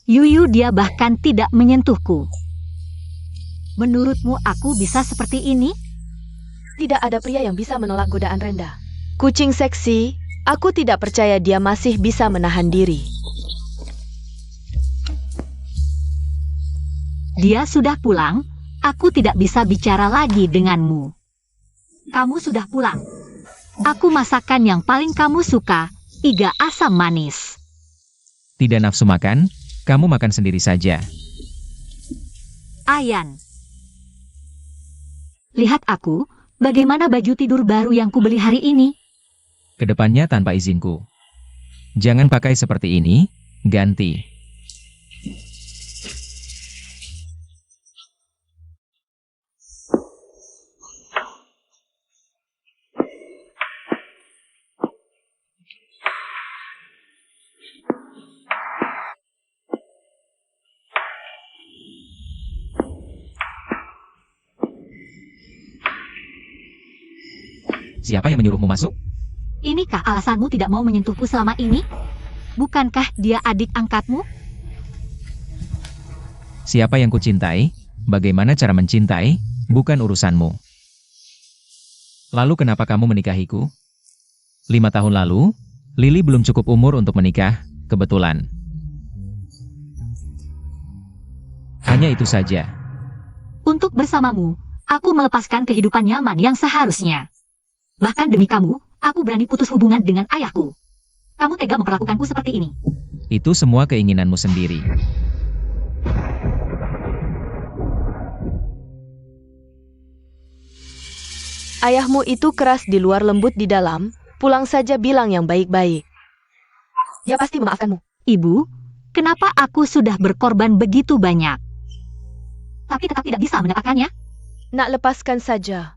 Yuyu, dia bahkan tidak menyentuhku. Menurutmu aku bisa seperti ini? Tidak ada pria yang bisa menolak godaan Renda. Kucing seksi, aku tidak percaya dia masih bisa menahan diri. Dia sudah pulang, aku tidak bisa bicara lagi denganmu. Kamu sudah pulang. Aku masakan yang paling kamu suka, iga asam manis. Tidak nafsu makan? Kamu makan sendiri saja. Ayan. Lihat aku, bagaimana baju tidur baru yang kubeli hari ini. Kedepannya tanpa izinku. Jangan pakai seperti ini, ganti. Siapa yang menyuruhmu masuk? Inikah alasanmu tidak mau menyentuhku selama ini? Bukankah dia adik angkatmu? Siapa yang kucintai? Bagaimana cara mencintai? Bukan urusanmu. Lalu kenapa kamu menikahiku? 5 tahun lalu, Lily belum cukup umur untuk menikah, kebetulan. Hanya itu saja. Untuk bersamamu, aku melepaskan kehidupan nyaman yang seharusnya. Bahkan demi kamu, aku berani putus hubungan dengan ayahku. Kamu tega memperlakukanku seperti ini. Itu semua keinginanmu sendiri. Ayahmu itu keras di luar, lembut di dalam. Pulang saja bilang yang baik-baik. Dia pasti memaafkanmu. Ibu, kenapa aku sudah berkorban begitu banyak? Tapi tetap tidak bisa mendapatkannya? Nak, lepaskan saja.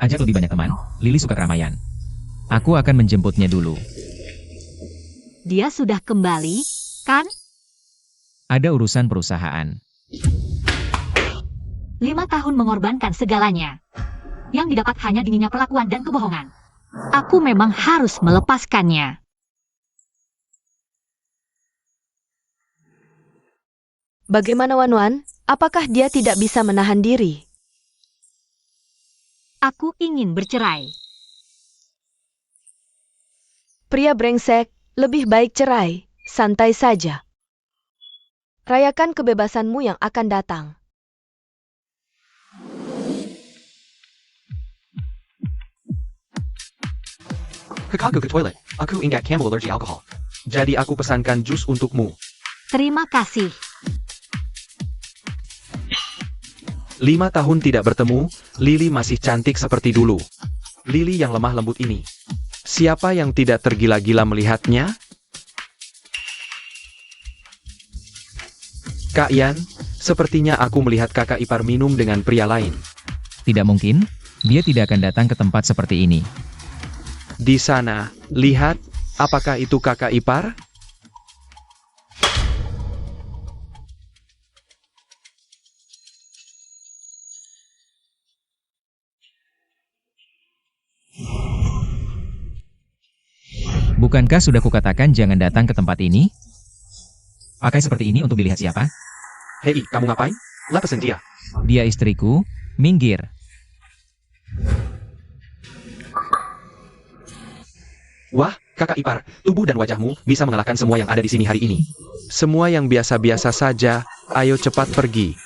Ajak lebih banyak teman, Lily suka keramaian. Aku akan menjemputnya dulu. Dia sudah kembali, kan? Ada urusan perusahaan. 5 tahun mengorbankan segalanya. Yang didapat hanya dinginnya perlakuan dan kebohongan. Aku memang harus melepaskannya. Bagaimana Wan-Wan? Apakah dia tidak bisa menahan diri? Aku ingin bercerai. Pria brengsek, lebih baik cerai, santai saja. Rayakan kebebasanmu yang akan datang. Kakakku ke toilet. Aku ingat kamu alergi alkohol. Jadi aku pesankan jus untukmu. Terima kasih. 5 tahun tidak bertemu, Lily masih cantik seperti dulu. Lily yang lemah lembut ini. Siapa yang tidak tergila-gila melihatnya? Kak Yan, sepertinya aku melihat kakak ipar minum dengan pria lain. Tidak mungkin, dia tidak akan datang ke tempat seperti ini. Di sana, lihat, apakah itu kakak ipar? Bukankah sudah kukatakan jangan datang ke tempat ini? Pakai seperti ini untuk dilihat siapa? Hei, kamu ngapain? Lepasin dia. Dia istriku, minggir. Wah, kakak ipar, tubuh dan wajahmu bisa mengalahkan semua yang ada di sini hari ini. Semua yang biasa-biasa saja, ayo cepat pergi.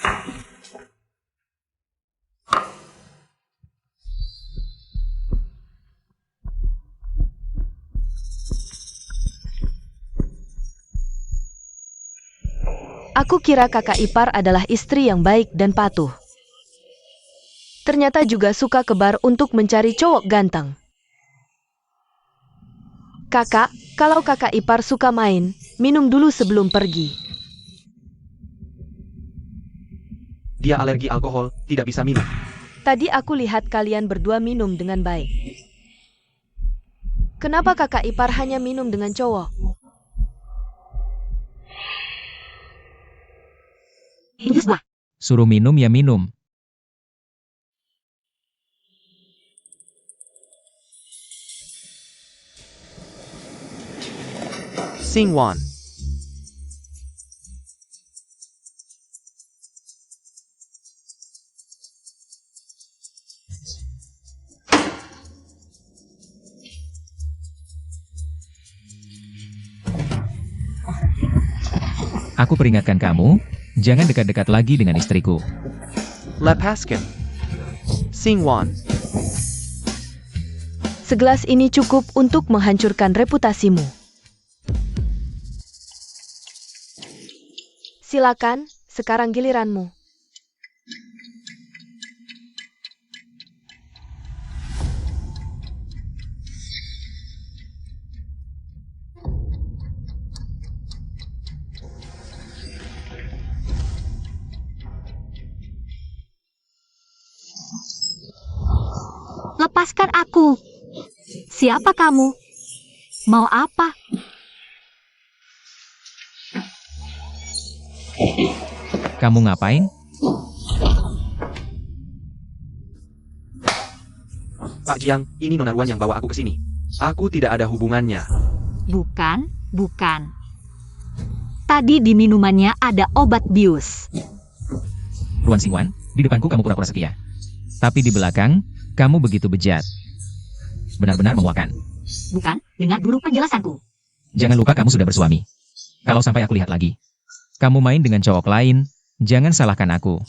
Aku kira kakak ipar adalah istri yang baik dan patuh. Ternyata juga suka ke bar untuk mencari cowok ganteng. Kakak, kalau kakak ipar suka main, minum dulu sebelum pergi. Dia alergi alkohol, tidak bisa minum. Tadi aku lihat kalian berdua minum dengan baik. Kenapa kakak ipar hanya minum dengan cowok? Suruh minum ya minum. Xingwan. Aku peringatkan kamu, jangan dekat-dekat lagi dengan istriku. Lepaskan. Xingwan. Segelas ini cukup untuk menghancurkan reputasimu. Silakan, sekarang giliranmu. Lepaskan aku. Siapa kamu? Mau apa? Kamu ngapain? Pak Jiang, ini Nona Ruan yang bawa aku ke sini. Aku tidak ada hubungannya. Bukan, bukan. Tadi di minumannya ada obat bius. Ruan Xingwan, di depanku kamu pura-pura setia. Tapi di belakang, kamu begitu bejat. Benar-benar memuakan. Bukan, dengar dulu penjelasanku. Jangan lupa kamu sudah bersuami. Kalau sampai aku lihat lagi, kamu main dengan cowok lain, jangan salahkan aku.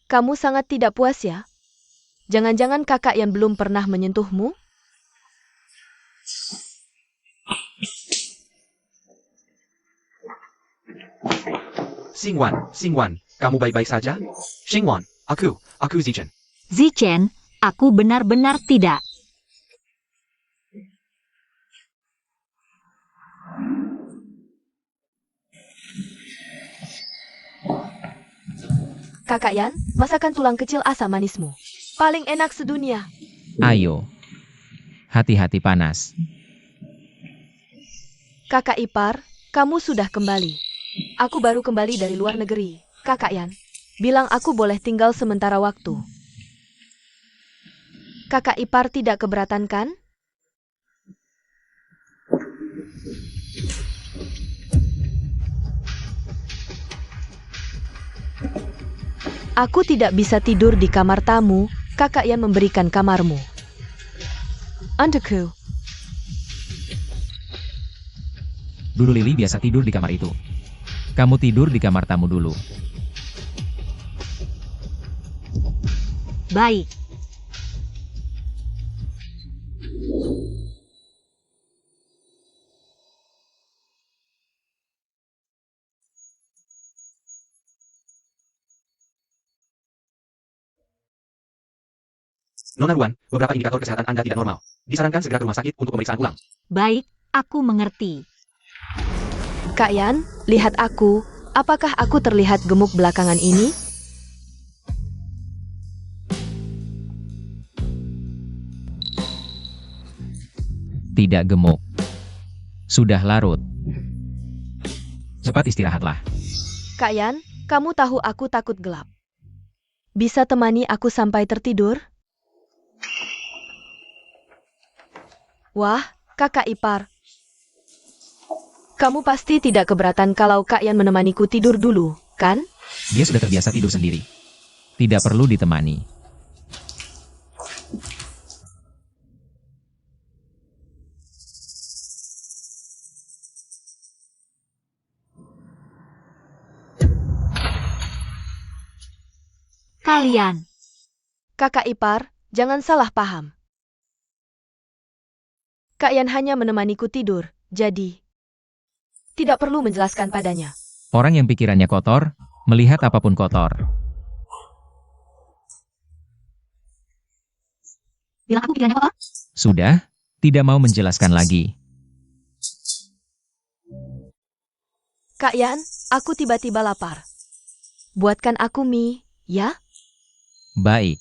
Kamu sangat tidak puas ya? Jangan-jangan kakak yang belum pernah menyentuhmu? Xingwan, kamu baik-baik saja? Xingwan, aku Zichen. Zichen, aku benar-benar tidak. Kakak Yan, masakan tulang kecil asam manismu. Paling enak sedunia. Ayo. Hati-hati panas. Kakak ipar, kamu sudah kembali. Aku baru kembali dari luar negeri. Kakak Yan, bilang aku boleh tinggal sementara waktu. Kakak ipar tidak keberatan kan? Aku tidak bisa tidur di kamar tamu, kakak Yan memberikan kamarmu. Untukku. Dulu Lily biasa tidur di kamar itu. Kamu tidur di kamar tamu dulu. Baik. Nona Ruan, beberapa indikator kesehatan Anda tidak normal. Disarankan segera ke rumah sakit untuk pemeriksaan ulang. Baik, aku mengerti. Kak Yan, lihat aku. Apakah aku terlihat gemuk belakangan ini? Tidak gemuk. Sudah larut. Cepat istirahatlah. Kak Yan, kamu tahu aku takut gelap. Bisa temani aku sampai tertidur? Wah, kakak ipar. Kamu pasti tidak keberatan kalau Kak Yan menemaniku tidur dulu, kan? Dia sudah terbiasa tidur sendiri. Tidak perlu ditemani. Kalian, Kakak ipar, jangan salah paham. Kak Yan hanya menemaniku tidur, jadi tidak perlu menjelaskan padanya. Orang yang pikirannya kotor, melihat apapun kotor. bilang aku pikirannya kotor? Sudah, tidak mau menjelaskan lagi. Kak Yan, aku tiba-tiba lapar. Buatkan aku mie, ya? Baik.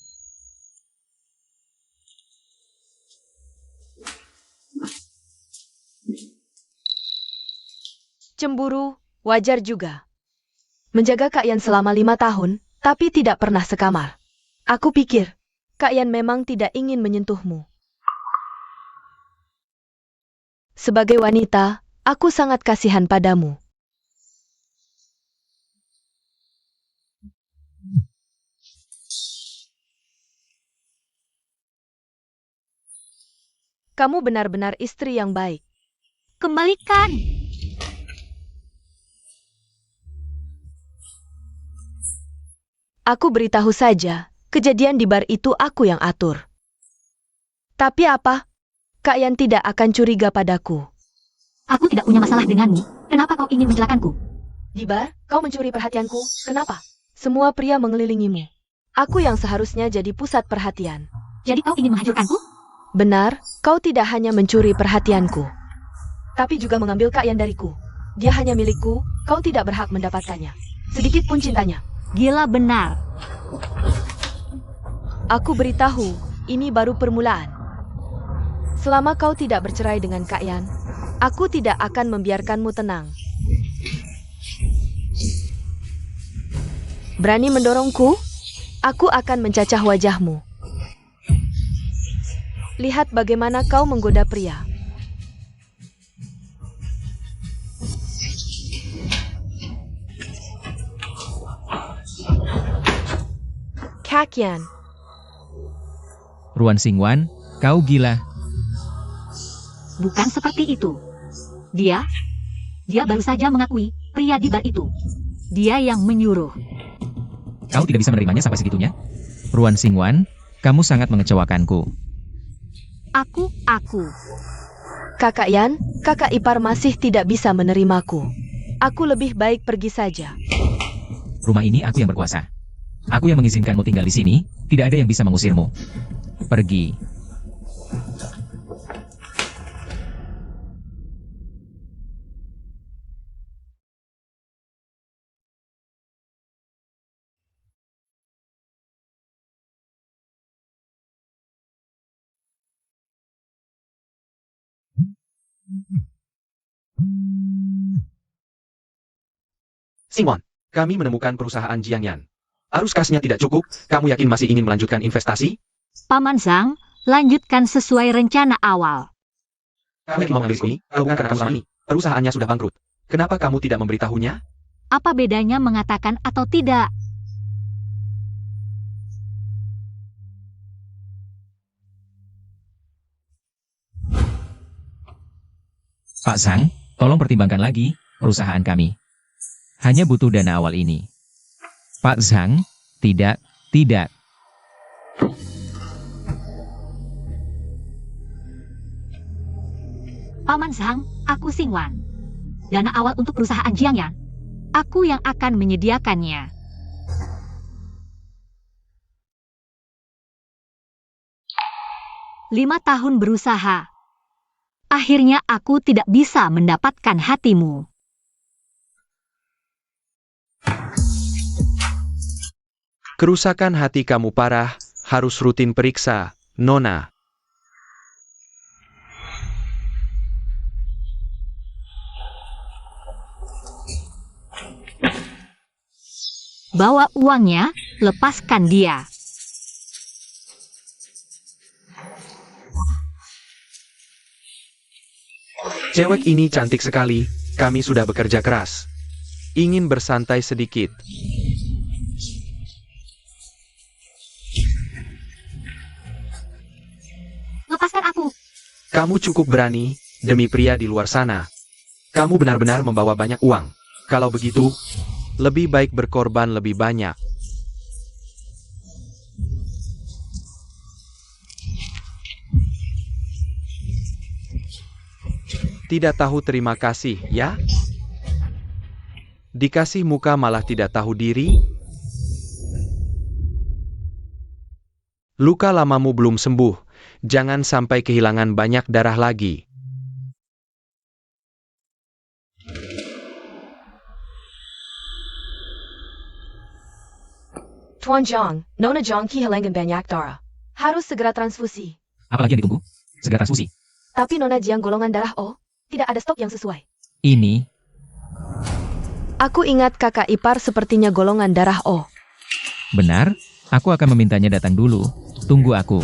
Cemburu, wajar juga. Menjaga Kak Yan selama 5 tahun, tapi tidak pernah sekamar. Aku pikir, Kak Yan memang tidak ingin menyentuhmu. Sebagai wanita, aku sangat kasihan padamu. Kamu benar-benar istri yang baik. Kembalikan. Aku beritahu saja, kejadian di bar itu aku yang atur. Tapi apa? Kak Yan tidak akan curiga padaku. Aku tidak punya masalah denganmu. Kenapa kau ingin mencelakanku? Di bar, kau mencuri perhatianku. Kenapa? Semua pria mengelilingimu. Aku yang seharusnya jadi pusat perhatian. Jadi kau ingin menghancurkanku? Benar, kau tidak hanya mencuri perhatianku, tapi juga mengambil Kak Yan dariku. Dia hanya milikku, kau tidak berhak mendapatkannya. Sedikit pun cintanya. Gila benar. Aku beritahu, ini baru permulaan. Selama kau tidak bercerai dengan Kak Yan, aku tidak akan membiarkanmu tenang. Berani mendorongku? Aku akan mencacah wajahmu. Lihat bagaimana kau menggoda pria. Kak Yan. Ruan Xingwan, kau gila. Bukan seperti itu. Dia baru saja mengakui pria di bar itu. Dia yang menyuruh. Kau tidak bisa menerimanya sampai segitunya? Ruan Xingwan, kamu sangat mengecewakanku. Aku. Kakak Yan, kakak ipar masih tidak bisa menerimaku. Aku lebih baik pergi saja. Rumah ini aku yang berkuasa. Aku yang mengizinkanmu tinggal di sini, tidak ada yang bisa mengusirmu. Pergi. Simon, kami menemukan perusahaan Jiangyan. Arus kasnya tidak cukup, kamu yakin masih ingin melanjutkan investasi? Paman Zhang, lanjutkan sesuai rencana awal. Kamu yakin mau mengambil ini? Bukan karena kamu selama ini. Perusahaannya sudah bangkrut. Kenapa kamu tidak memberitahunya? Apa bedanya mengatakan atau tidak? Pak Zhang, tolong pertimbangkan lagi perusahaan kami. Hanya butuh dana awal ini. Pak Zhang, tidak. Paman Zhang, aku Xingwan. Dana awal untuk perusahaan Jiangyan. Aku yang akan menyediakannya. Lima tahun berusaha. Akhirnya aku tidak bisa mendapatkan hatimu. Kerusakan hati kamu parah, harus rutin periksa, Nona. Bawa uangnya, lepaskan dia. Cewek ini cantik sekali, kami sudah bekerja keras. Ingin bersantai sedikit. Lepaskan aku. Kamu cukup berani, demi pria di luar sana. Kamu benar-benar membawa banyak uang. Kalau begitu, lebih baik berkorban lebih banyak. Tidak tahu terima kasih, ya? Dikasih muka malah tidak tahu diri? Luka lamamu belum sembuh, jangan sampai kehilangan banyak darah lagi. Tuan Zhang, Nona Zhang kehilangan banyak darah. Harus segera transfusi. Apalagi yang ditunggu? Segera transfusi. Tapi Nona Jiang golongan darah O, tidak ada stok yang sesuai. Ini, Aku ingat kakak ipar sepertinya golongan darah O. Benar, aku akan memintanya datang dulu. Tunggu aku.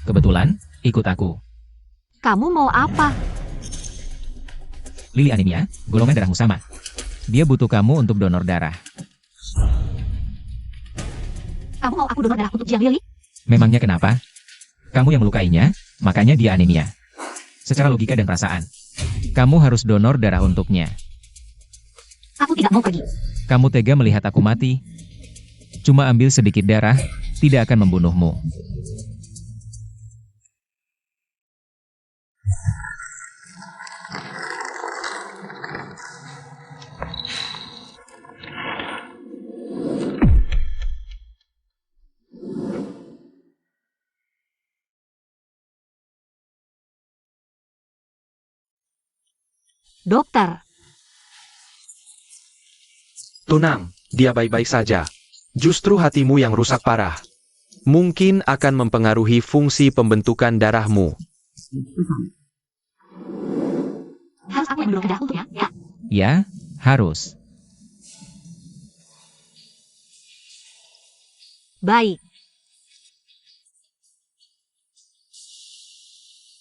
Kebetulan, ikut aku. Kamu mau apa? Lili anemia, golongan darahmu sama. Dia butuh kamu untuk donor darah. Kamu mau aku donor darah untuk Jiang Lili? Memangnya kenapa? Kamu yang melukainya, makanya dia anemia. Secara logika dan perasaan, kamu harus donor darah untuknya. Aku tidak mau pergi. Kamu tega melihat aku mati. Cuma ambil sedikit darah, tidak akan membunuhmu. Dokter, Tenang, dia baik-baik saja. Justru hatimu yang rusak parah. Mungkin akan mempengaruhi fungsi pembentukan darahmu. harus aku yang mendorong darah untuknya, ya? Ya, harus. Baik.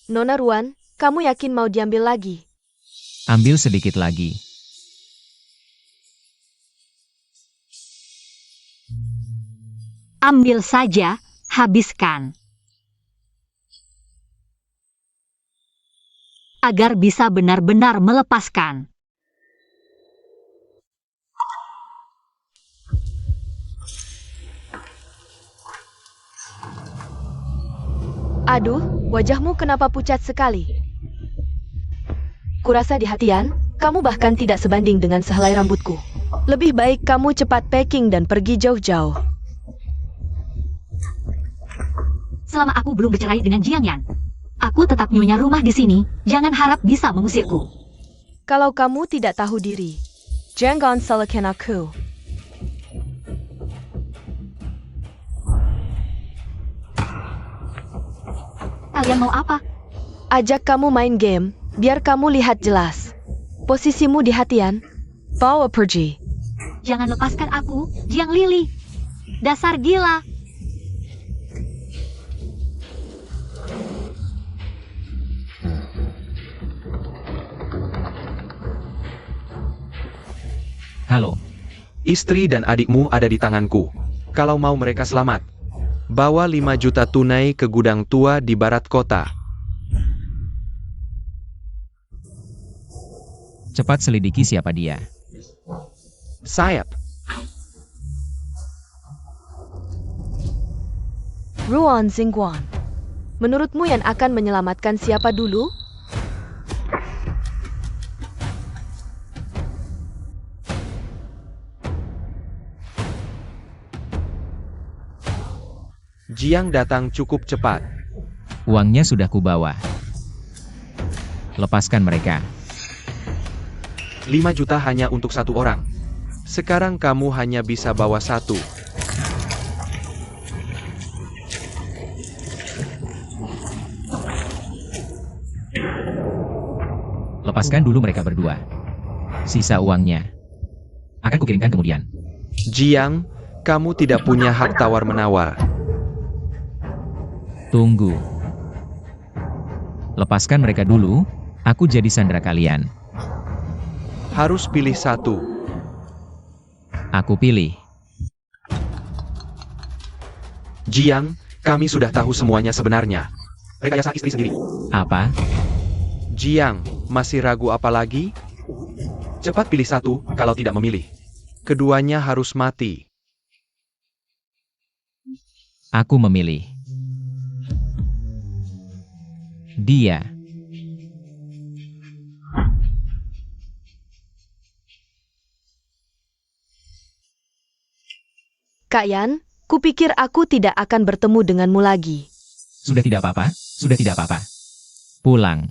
Nona Ruan, kamu yakin mau diambil lagi? Ambil sedikit lagi. Ambil saja, habiskan. Agar bisa benar-benar melepaskan. Aduh, wajahmu kenapa pucat sekali? Kurasa di hatian, kamu bahkan tidak sebanding dengan sehelai rambutku. Lebih baik kamu cepat packing dan pergi jauh-jauh. Selama aku belum bercerai dengan Jiang Yan, aku tetap nyonya rumah di sini. Jangan harap bisa mengusirku. Kalau kamu tidak tahu diri, jangan salahkan aku. Kalian mau apa? Ajak kamu main game, biar kamu lihat jelas. Posisimu di hatian, bawa pergi. Jangan lepaskan aku, Jiang Lili. Dasar gila. Halo. Istri dan adikmu ada di tanganku. Kalau mau mereka selamat, bawa 5 juta tunai ke gudang tua di barat kota. Cepat selidiki siapa dia. Sayap. Ruan Xingguan. Menurutmu yang akan menyelamatkan siapa dulu? Jiang datang cukup cepat. Uangnya sudah kubawa. Lepaskan mereka. 5 juta hanya untuk 1 orang. Sekarang kamu hanya bisa bawa 1. Lepaskan dulu mereka berdua. Sisa uangnya akan kukirimkan kemudian. Jiang, kamu tidak punya hak tawar-menawar. Tunggu. Lepaskan mereka dulu, aku jadi sandera kalian. Harus pilih 1. Aku pilih. Jiang, kami sudah tahu semuanya sebenarnya. Rekayasa istri sendiri. Apa? Jiang, masih ragu apa lagi? Cepat pilih 1, kalau tidak memilih. Keduanya harus mati. Aku memilih. Dia. Kak Yan, kupikir aku tidak akan bertemu denganmu lagi. Sudah tidak apa-apa, sudah tidak apa-apa. Pulang.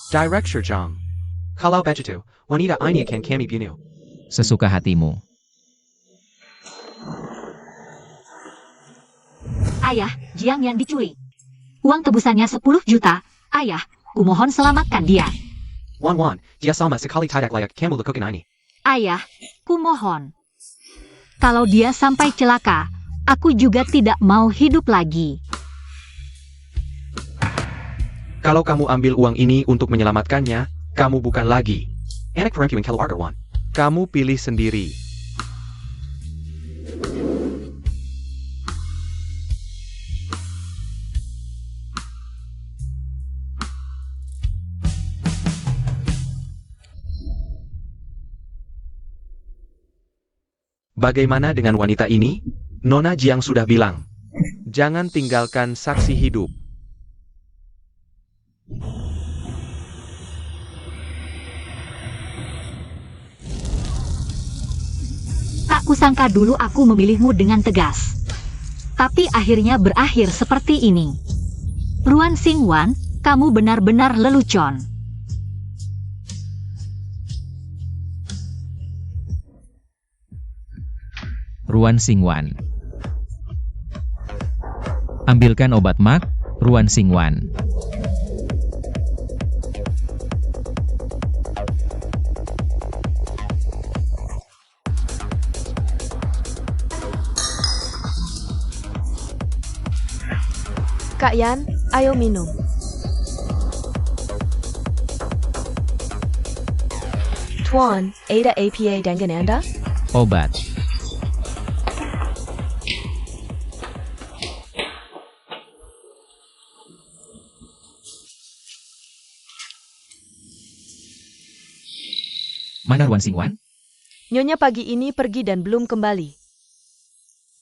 Director Zhang. Kalau begitu, wanita ini akan kami bunuh. Sesuka hatimu. Ayah, Jiang yang diculik. Uang tebusannya 10 juta. Ayah, kumohon selamatkan dia. Wan, dia sama sekali tidak layak kamu lakukan ini. Ayah, kumohon. Kalau dia sampai celaka, aku juga tidak mau hidup lagi. Kalau kamu ambil uang ini untuk menyelamatkannya, kamu bukan lagi. Anak perempuan keluarga Wan. Kamu pilih sendiri. Bagaimana dengan wanita ini? Nona Jiang sudah bilang, jangan tinggalkan saksi hidup. Tak kusangka dulu aku memilihmu dengan tegas. Tapi akhirnya berakhir seperti ini. Ruan Xingwan, kamu benar-benar lelucon. Ruan Xingwan. Ambilkan obat mak, Ruan Xingwan. Kak Yan, ayo minum. Tuan, ada APA dengan Anda? Obat. Mana Ruan Xingwan? Nyonya pagi ini pergi dan belum kembali.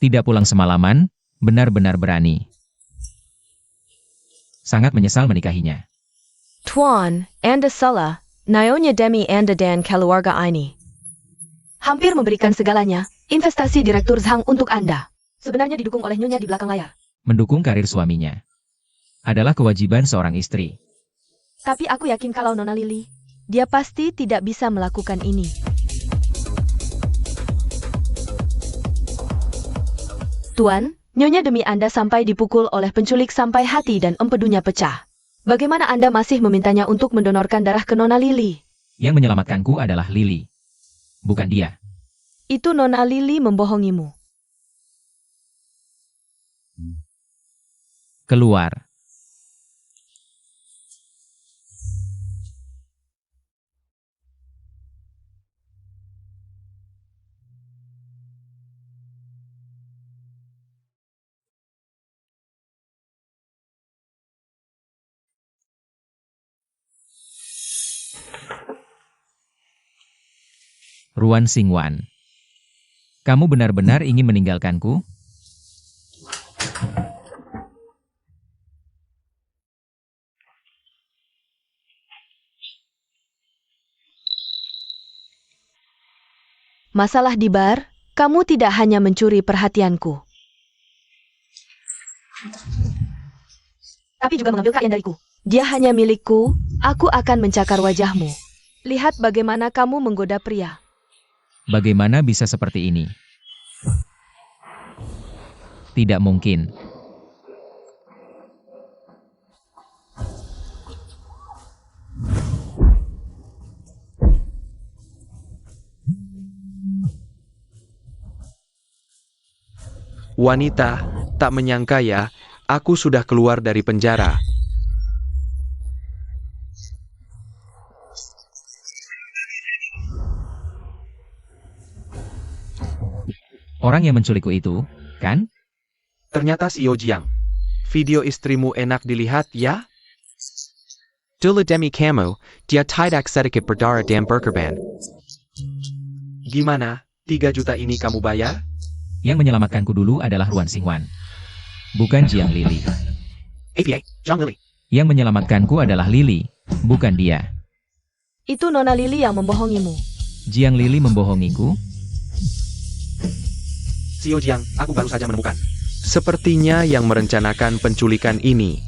Tidak pulang semalaman, benar-benar berani. Sangat menyesal menikahinya. Tuan, Anda salah. Nyonya Demi Anda dan keluarga ini. Hampir memberikan segalanya, investasi Direktur Zhang untuk Anda. Sebenarnya didukung oleh Nyonya di belakang layar. Mendukung karir suaminya adalah kewajiban seorang istri. Tapi aku yakin kalau Nona Lily, dia pasti tidak bisa melakukan ini. Tuan, Nyonya demi Anda sampai dipukul oleh penculik sampai hati dan empedunya pecah. Bagaimana Anda masih memintanya untuk mendonorkan darah ke Nona Lily? Yang menyelamatkanku adalah Lily, bukan dia. Itu Nona Lily membohongimu. Keluar. Ruan Xingwan. Kamu benar-benar ingin meninggalkanku? Masalah di bar, kamu tidak hanya mencuri perhatianku, tapi juga mengambil kalian dariku. Dia hanya milikku, aku akan mencakar wajahmu. Lihat bagaimana kamu menggoda pria. Bagaimana bisa seperti ini? Tidak mungkin. Wanita, tak menyangka ya, aku sudah keluar dari penjara. Orang yang menculikku itu, kan? Ternyata Xiao Jiang. Video istrimu enak dilihat ya? Dulu demi kamu, dia tidak sedikit berdarah dan berkorban. Gimana, 3 juta ini kamu bayar? Yang menyelamatkanku dulu adalah Ruan Xingwan, bukan Jiang Lily. APA, Zhang Lily. Yang menyelamatkanku adalah Lily, bukan dia. Itu Nona Lily yang membohongimu. Jiang Lily membohongiku? Xiao Jiang, aku baru saja menemukan. Sepertinya yang merencanakan penculikan ini.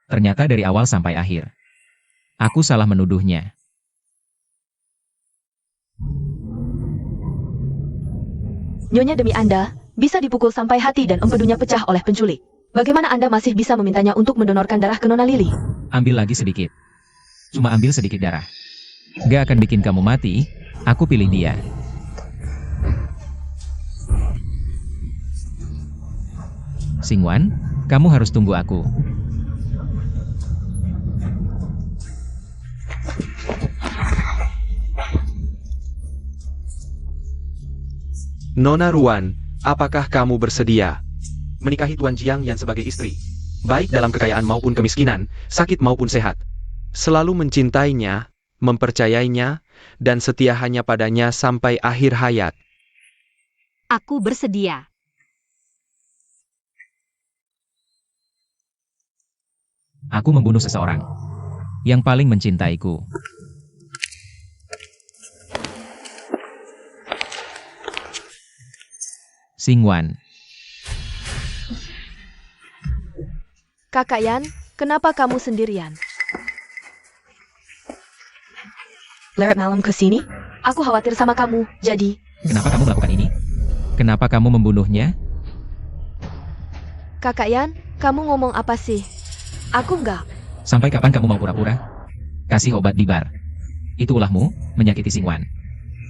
Ternyata dari awal sampai akhir, aku salah menuduhnya. Nyonya demi Anda, bisa dipukul sampai hati dan empedunya pecah oleh penculik. Bagaimana Anda masih bisa memintanya untuk mendonorkan darah ke Nona Lily? Ambil lagi sedikit. Cuma ambil sedikit darah. Gak akan bikin kamu mati, aku pilih dia. Xingwan, kamu harus tunggu aku. Nona Ruan, apakah kamu bersedia menikahi Tuan Jiang Yan sebagai istri? Baik dalam kekayaan maupun kemiskinan, sakit maupun sehat. Selalu mencintainya, mempercayainya, dan setia hanya padanya sampai akhir hayat. Aku bersedia. Aku membunuh seseorang yang paling mencintaiku. Xingwan, Kakak Yan, kenapa kamu sendirian? Lewat malam ke sini? Aku khawatir sama kamu, jadi... kenapa kamu melakukan ini? Kenapa kamu membunuhnya? Kakak Yan, kamu ngomong apa sih? Aku enggak. Sampai kapan kamu mau pura-pura? Kasih obat di bar. Itu ulahmu, menyakiti Xingwan.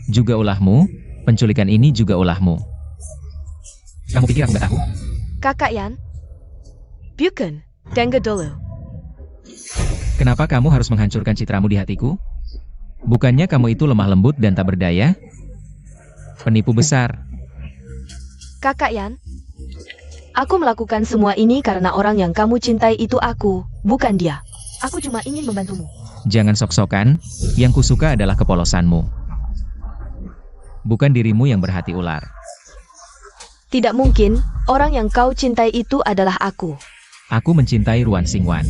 Juga ulahmu, penculikan ini juga ulahmu. Kamu pikir aku nggak tahu? Kakak Yan? Bukan, dengar dulu. Kenapa kamu harus menghancurkan citramu di hatiku? Bukannya kamu itu lemah lembut dan tak berdaya? Penipu besar. Kakak Yan? Aku melakukan semua ini karena orang yang kamu cintai itu aku, bukan dia. Aku cuma ingin membantumu. Jangan sok-sokan, yang kusuka adalah kepolosanmu. Bukan dirimu yang berhati ular. Tidak mungkin, orang yang kau cintai itu adalah aku. Aku mencintai Ruan Xingwan.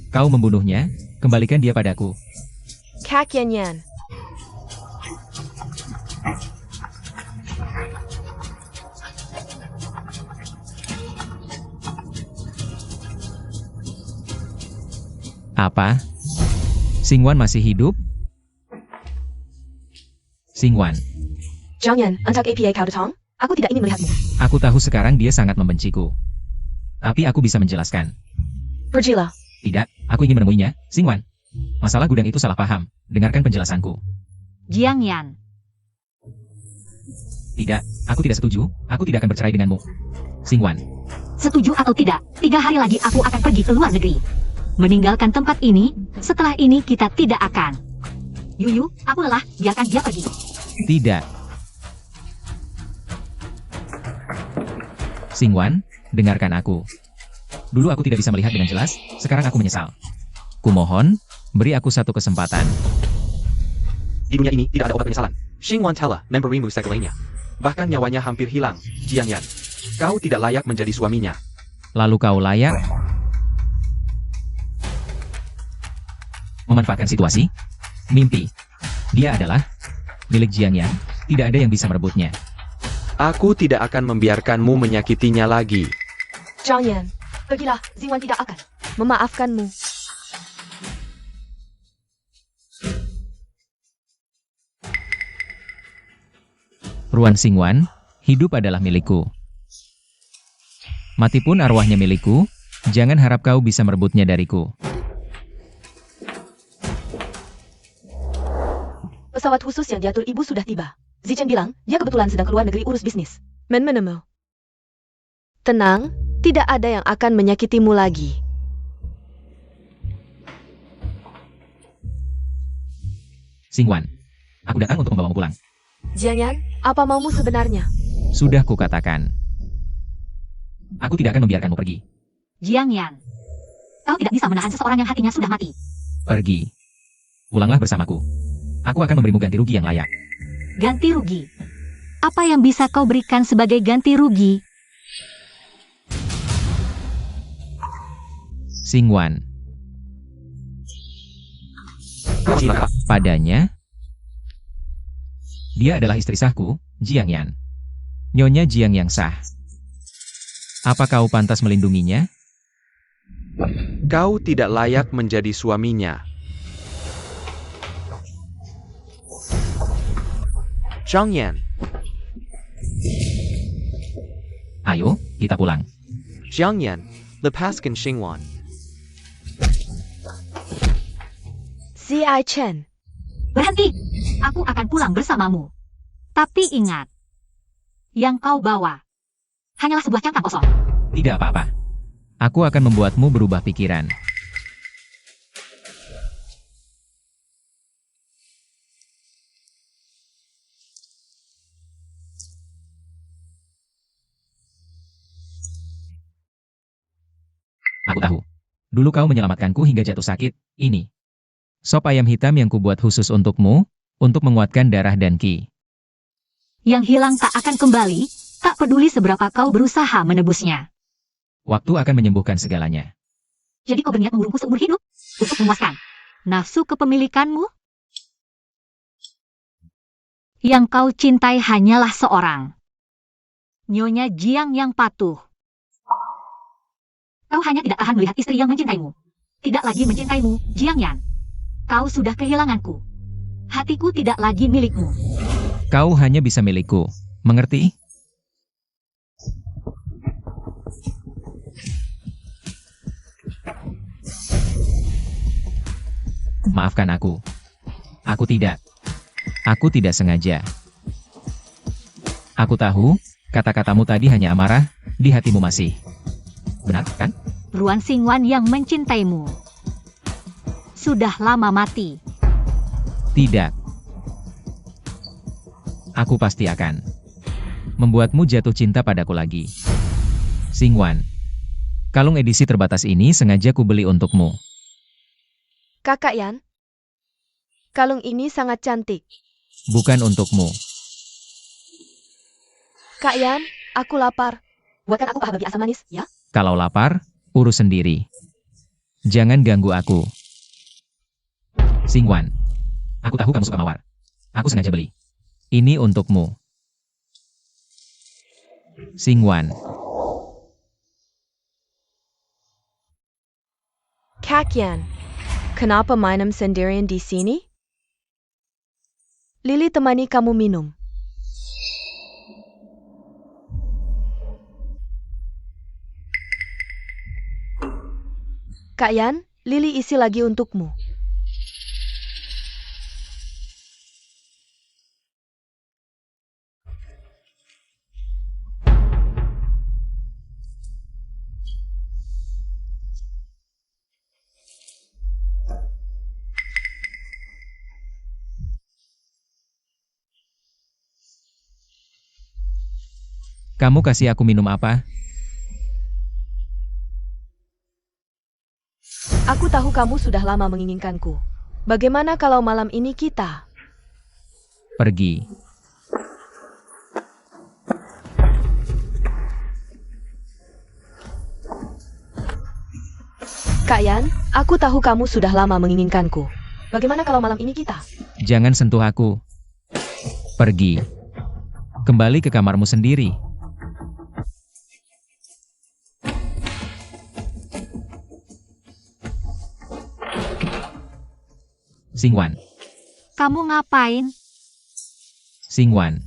Kau membunuhnya, kembalikan dia padaku. Kak Yan Yan. Apa? Xingwan masih hidup? Xingwan, Zhang Yan, entah APA kau datang? Aku tidak ingin melihatmu. aku tahu sekarang dia sangat membenciku. Tapi aku bisa menjelaskan. Pergilah. Tidak, aku ingin menemuinya, Xingwan. Masalah gudang itu salah paham. Dengarkan penjelasanku. Jiang Yan. Tidak, aku tidak setuju. Aku tidak akan bercerai denganmu. Xingwan, Setuju atau tidak, 3 hari lagi aku akan pergi ke luar negeri. Meninggalkan tempat ini, setelah ini kita tidak akan. Yuyu, aku lelah, biarkan dia pergi. tidak. Xingwan, dengarkan aku. Dulu aku tidak bisa melihat dengan jelas, sekarang aku menyesal. Kumohon, beri aku satu kesempatan. Di dunia ini tidak ada obat penyesalan. Xingwan telah memberimu segalanya. Bahkan nyawanya hampir hilang, Jiang Yan. Kau tidak layak menjadi suaminya. Lalu kau layak memanfaatkan situasi? Mimpi. Dia adalah milik Jiang Yan, tidak ada yang bisa merebutnya. Aku tidak akan membiarkanmu menyakitinya lagi. Zhang Yan, pergilah, Xingwan tidak akan memaafkanmu. Ruan Xingwan, hidup adalah milikku. Mati pun arwahnya milikku, jangan harap kau bisa merebutnya dariku. Pesawat khusus yang diatur ibu sudah tiba. Zichen bilang, dia kebetulan sedang keluar negeri urus bisnis. Menemu. Tenang, tidak ada yang akan menyakitimu lagi. Xingwan, aku datang untuk membawamu pulang. Jiang Yan, apa maumu sebenarnya? Sudah kukatakan. Aku tidak akan membiarkanmu pergi. Jiang Yan. Kau tidak bisa menahan seseorang yang hatinya sudah mati. Pergi. Pulanglah bersamaku. Aku akan memberimu ganti rugi yang layak. Ganti rugi. Apa yang bisa kau berikan sebagai ganti rugi? Xingwan, padanya, dia adalah istri sahku, Jiang Yan. Nyonya Jiang yang sah. Apa kau pantas melindunginya? Kau tidak layak menjadi suaminya. Zhang Yan. Ayo, kita pulang. Jiang Yan, lepaskan Xingwan. Ziai Chen. Berhenti! Aku akan pulang bersamamu. Tapi ingat, yang kau bawa hanyalah sebuah cangkang kosong. Tidak apa-apa. Aku akan membuatmu berubah pikiran. Aku tahu. Dulu kau menyelamatkanku hingga jatuh sakit. Ini sop ayam hitam yang kubuat khusus untukmu, untuk menguatkan darah dan ki. Yang hilang tak akan kembali, tak peduli seberapa kau berusaha menebusnya. Waktu akan menyembuhkan segalanya. Jadi kau berniat mengurungku seumur hidup? Untuk memuaskan nafsu kepemilikanmu? Yang kau cintai hanyalah seorang Nyonya Jiang yang patuh. Kau hanya tidak tahan melihat istri yang mencintaimu. Tidak lagi mencintaimu, Jiang Yan. Kau sudah kehilanganku. Hatiku tidak lagi milikmu. Kau hanya bisa milikku. Mengerti? Maafkan aku. Aku tidak. Aku tidak sengaja. Aku tahu, kata-katamu tadi hanya amarah, di hatimu masih. Benar, kan? Ruan Xingwan yang mencintaimu sudah lama mati. Tidak. Aku pasti akan membuatmu jatuh cinta padaku lagi. Xingwan, kalung edisi terbatas ini sengaja kubeli untukmu. Kakak Yan. Kalung ini sangat cantik. Bukan untukmu. Kak Yan, aku lapar. Buatkan aku paha babi asam manis, ya? Kalau lapar, urus sendiri. Jangan ganggu aku. Xingwan, aku tahu kamu suka mawar. Aku sengaja beli. Ini untukmu. Xingwan, Kak Yan, kenapa minum sendirian di sini? Lili temani kamu minum. Kak Yan, Lili isi lagi untukmu. kamu kasih aku minum apa? Aku tahu kamu sudah lama menginginkanku. Bagaimana kalau malam ini kita? Pergi. Kak Yan, aku tahu kamu sudah lama menginginkanku. Bagaimana kalau malam ini kita? Jangan sentuh aku. Pergi. Kembali ke kamarmu sendiri. Xingwan, Kamu ngapain? Xingwan.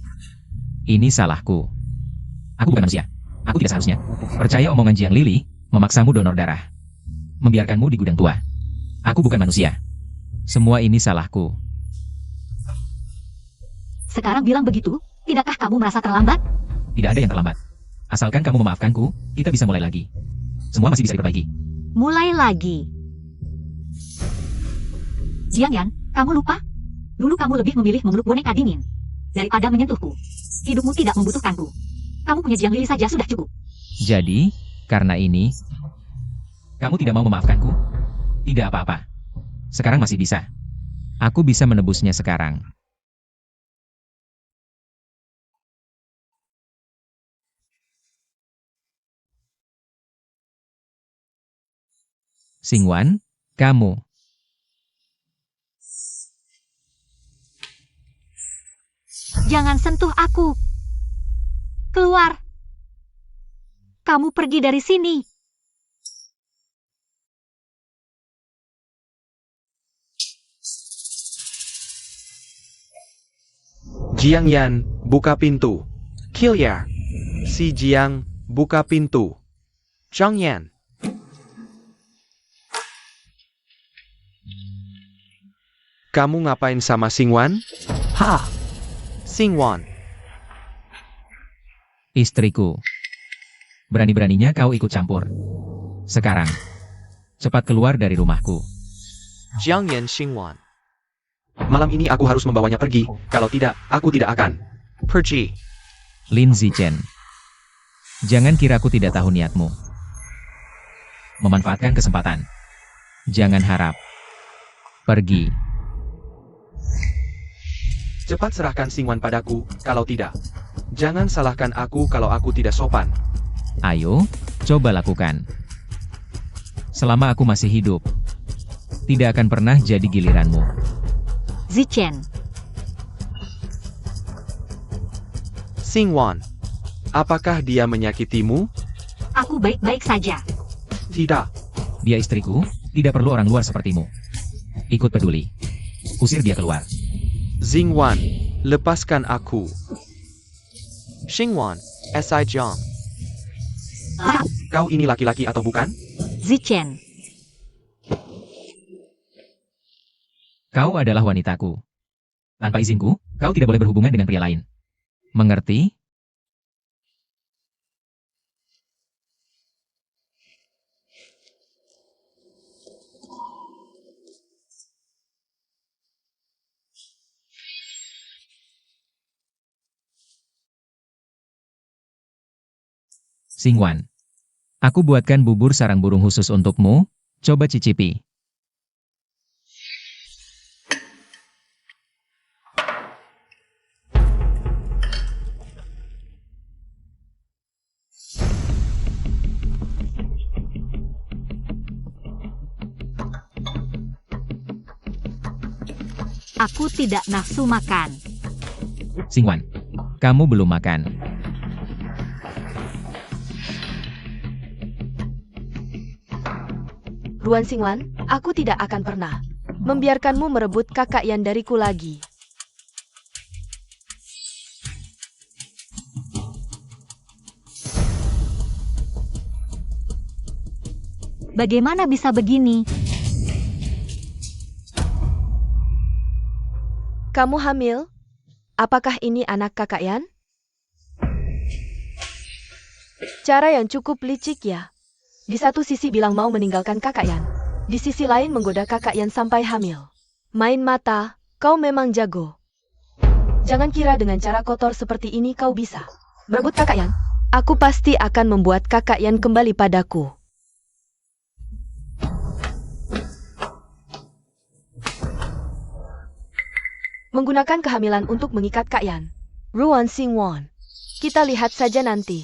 Ini salahku. Aku bukan manusia. Aku tidak seharusnya percaya omongan Jiang Lili, memaksamu donor darah. Membiarkanmu di gudang tua. Aku bukan manusia. Semua ini salahku. Sekarang bilang begitu, tidakkah kamu merasa terlambat? Tidak ada yang terlambat. Asalkan kamu memaafkanku, kita bisa mulai lagi. Semua masih bisa diperbaiki. Mulai lagi. Jiang Yan, kamu lupa? Dulu kamu lebih memilih memeluk boneka dingin daripada menyentuhku. Hidupmu tidak membutuhkanku. Kamu punya Jiang Lili saja sudah cukup. Jadi, karena ini, kamu tidak mau memaafkanku? Tidak apa-apa. Sekarang masih bisa. Aku bisa menebusnya sekarang. Xingwan, kamu. Jangan sentuh aku. Keluar. Kamu pergi dari sini. Jiang Yan, buka pintu. Kill ya. Si Jiang Buka pintu. Zhang Yan. Kamu ngapain sama Xingwan? Ha! Xingwan. Istriku. Berani-beraninya kau ikut campur. Sekarang, cepat keluar dari rumahku. Jiang Yan Xingwan. Malam ini aku harus membawanya pergi. Kalau tidak, aku tidak akan. Pergi. Lin Zichen. Jangan kira aku tidak tahu niatmu. Memanfaatkan kesempatan. Jangan harap. Pergi. Cepat serahkan Xingwan padaku, kalau tidak. Jangan salahkan aku kalau aku tidak sopan. Ayo, coba lakukan. Selama aku masih hidup, tidak akan pernah jadi giliranmu. Zichen, Xingwan. Apakah dia menyakitimu? aku baik-baik saja. Tidak. Dia istriku, tidak perlu orang luar sepertimu. Ikut peduli. Usir dia keluar. Xingwan, lepaskan aku. Xingwan. S.I. Jiang. Kau ini laki-laki atau bukan? Zichen, Kau adalah wanitaku. Tanpa izinku, kau tidak boleh berhubungan dengan pria lain. Mengerti? Xingwan. Aku buatkan bubur sarang burung khusus untukmu, coba cicipi. aku tidak nafsu makan. Xingwan, kamu belum makan. Ruan Xingwan, aku tidak akan pernah membiarkanmu merebut kakak Yan dariku lagi. Bagaimana bisa begini? Kamu hamil? Apakah ini anak kakak Yan? Cara yang cukup licik ya. Di satu sisi bilang mau meninggalkan kakak Yan. Di sisi lain menggoda kakak Yan sampai hamil. Main mata, kau memang jago. Jangan kira dengan cara kotor seperti ini kau bisa merebut kakak Yan. Aku pasti akan membuat kakak Yan kembali padaku. Menggunakan kehamilan untuk mengikat Kak Yan. Ruan Xingwan. Kita lihat saja nanti.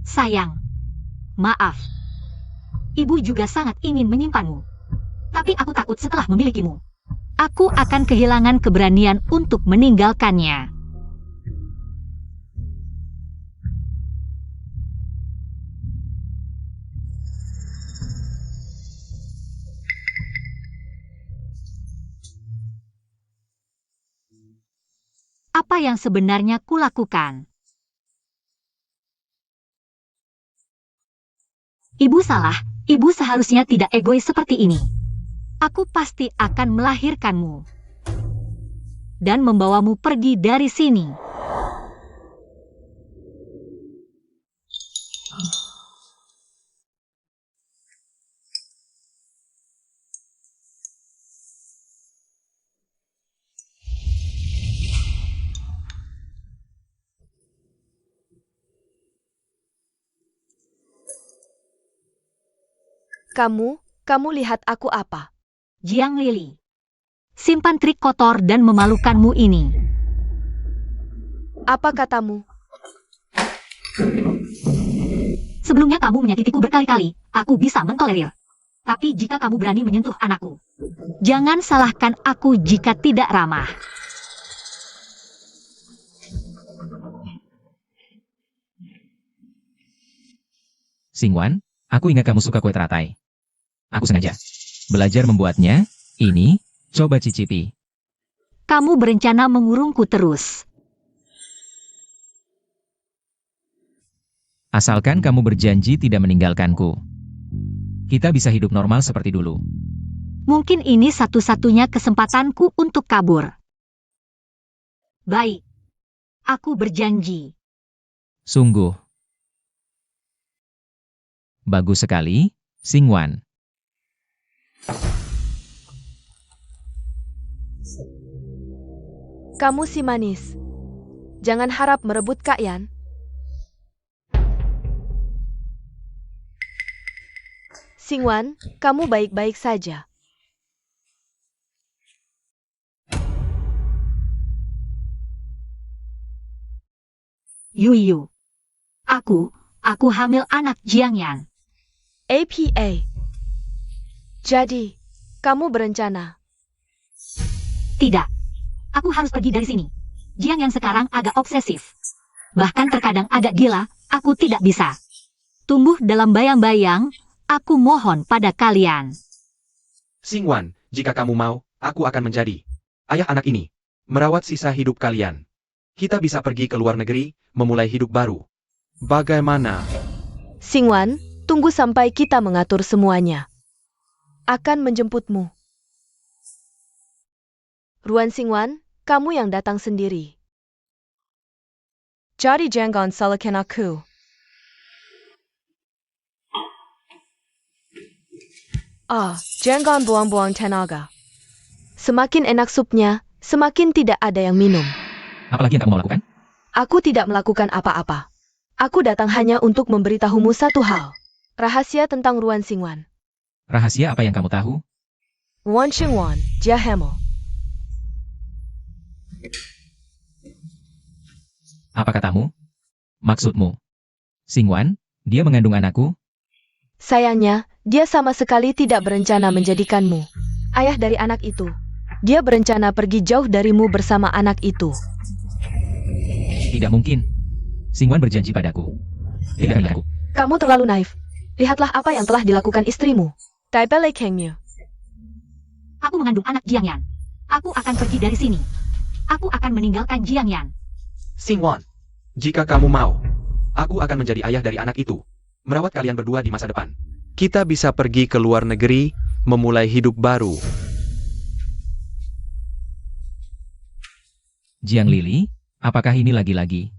Sayang, maaf. Ibu juga sangat ingin menyimpanmu. Tapi aku takut setelah memilikimu, aku akan kehilangan keberanian untuk meninggalkannya. Apa yang sebenarnya kulakukan? Ibu salah, ibu seharusnya tidak egois seperti ini. Aku pasti akan melahirkanmu dan membawamu pergi dari sini. Kamu lihat aku apa? Jiang Lili, simpan trik kotor dan memalukanmu ini. Apa katamu? Sebelumnya kamu menyakitiku berkali-kali, aku bisa mentolerir. Tapi jika kamu berani menyentuh anakku, jangan salahkan aku jika tidak ramah. Xingwan, aku ingat kamu suka kue teratai. Aku sengaja belajar membuatnya. Ini, coba cicipi. Kamu berencana mengurungku terus. Asalkan kamu berjanji tidak meninggalkanku. Kita bisa hidup normal seperti dulu. Mungkin ini satu-satunya kesempatanku untuk kabur. Baik. Aku berjanji. Sungguh. Bagus sekali, Xingwan. Kamu si manis. Jangan harap merebut Kak Yan. Xingwan, kamu baik-baik saja. Yuyu. Aku hamil anak Jiangyan. APA. Jadi, kamu berencana. Tidak. Aku harus pergi dari sini. Jiang yang sekarang agak obsesif. Bahkan terkadang agak gila, aku tidak bisa. Tumbuh dalam bayang-bayang, aku mohon pada kalian. Xingwan, jika kamu mau, aku akan menjadi ayah anak ini. Merawat sisa hidup kalian. Kita bisa pergi ke luar negeri, memulai hidup baru. Bagaimana? Xingwan, tunggu sampai kita mengatur semuanya. Akan menjemputmu. Ruan Xingwan, kamu yang datang sendiri. Jadi jangan salahkan aku. Jangan buang-buang tenaga. Semakin enak supnya, semakin tidak ada yang minum. Apalagi yang kamu mau lakukan? Aku tidak melakukan apa-apa. Aku datang hanya untuk memberitahumu satu hal. Rahasia tentang Ruan Xingwan. Rahasia apa yang kamu tahu? Ruan Xingwan, dia hamil. Apa katamu? Maksudmu? Xingwan, dia mengandung anakku? Sayangnya, dia sama sekali tidak berencana menjadikanmu ayah dari anak itu. Dia berencana pergi jauh darimu bersama anak itu. Tidak mungkin. Xingwan berjanji padaku. Tidak akan aku. Kamu terlalu naif. Lihatlah apa yang telah dilakukan istrimu. Taipei Kengmu. Aku mengandung anak Jiangyan. Aku akan pergi dari sini. Aku akan meninggalkan Jiangyan. Xingwan, jika kamu mau, aku akan menjadi ayah dari anak itu. Merawat kalian berdua di masa depan. Kita bisa pergi ke luar negeri, memulai hidup baru. Jiang Lili, apakah ini lagi-lagi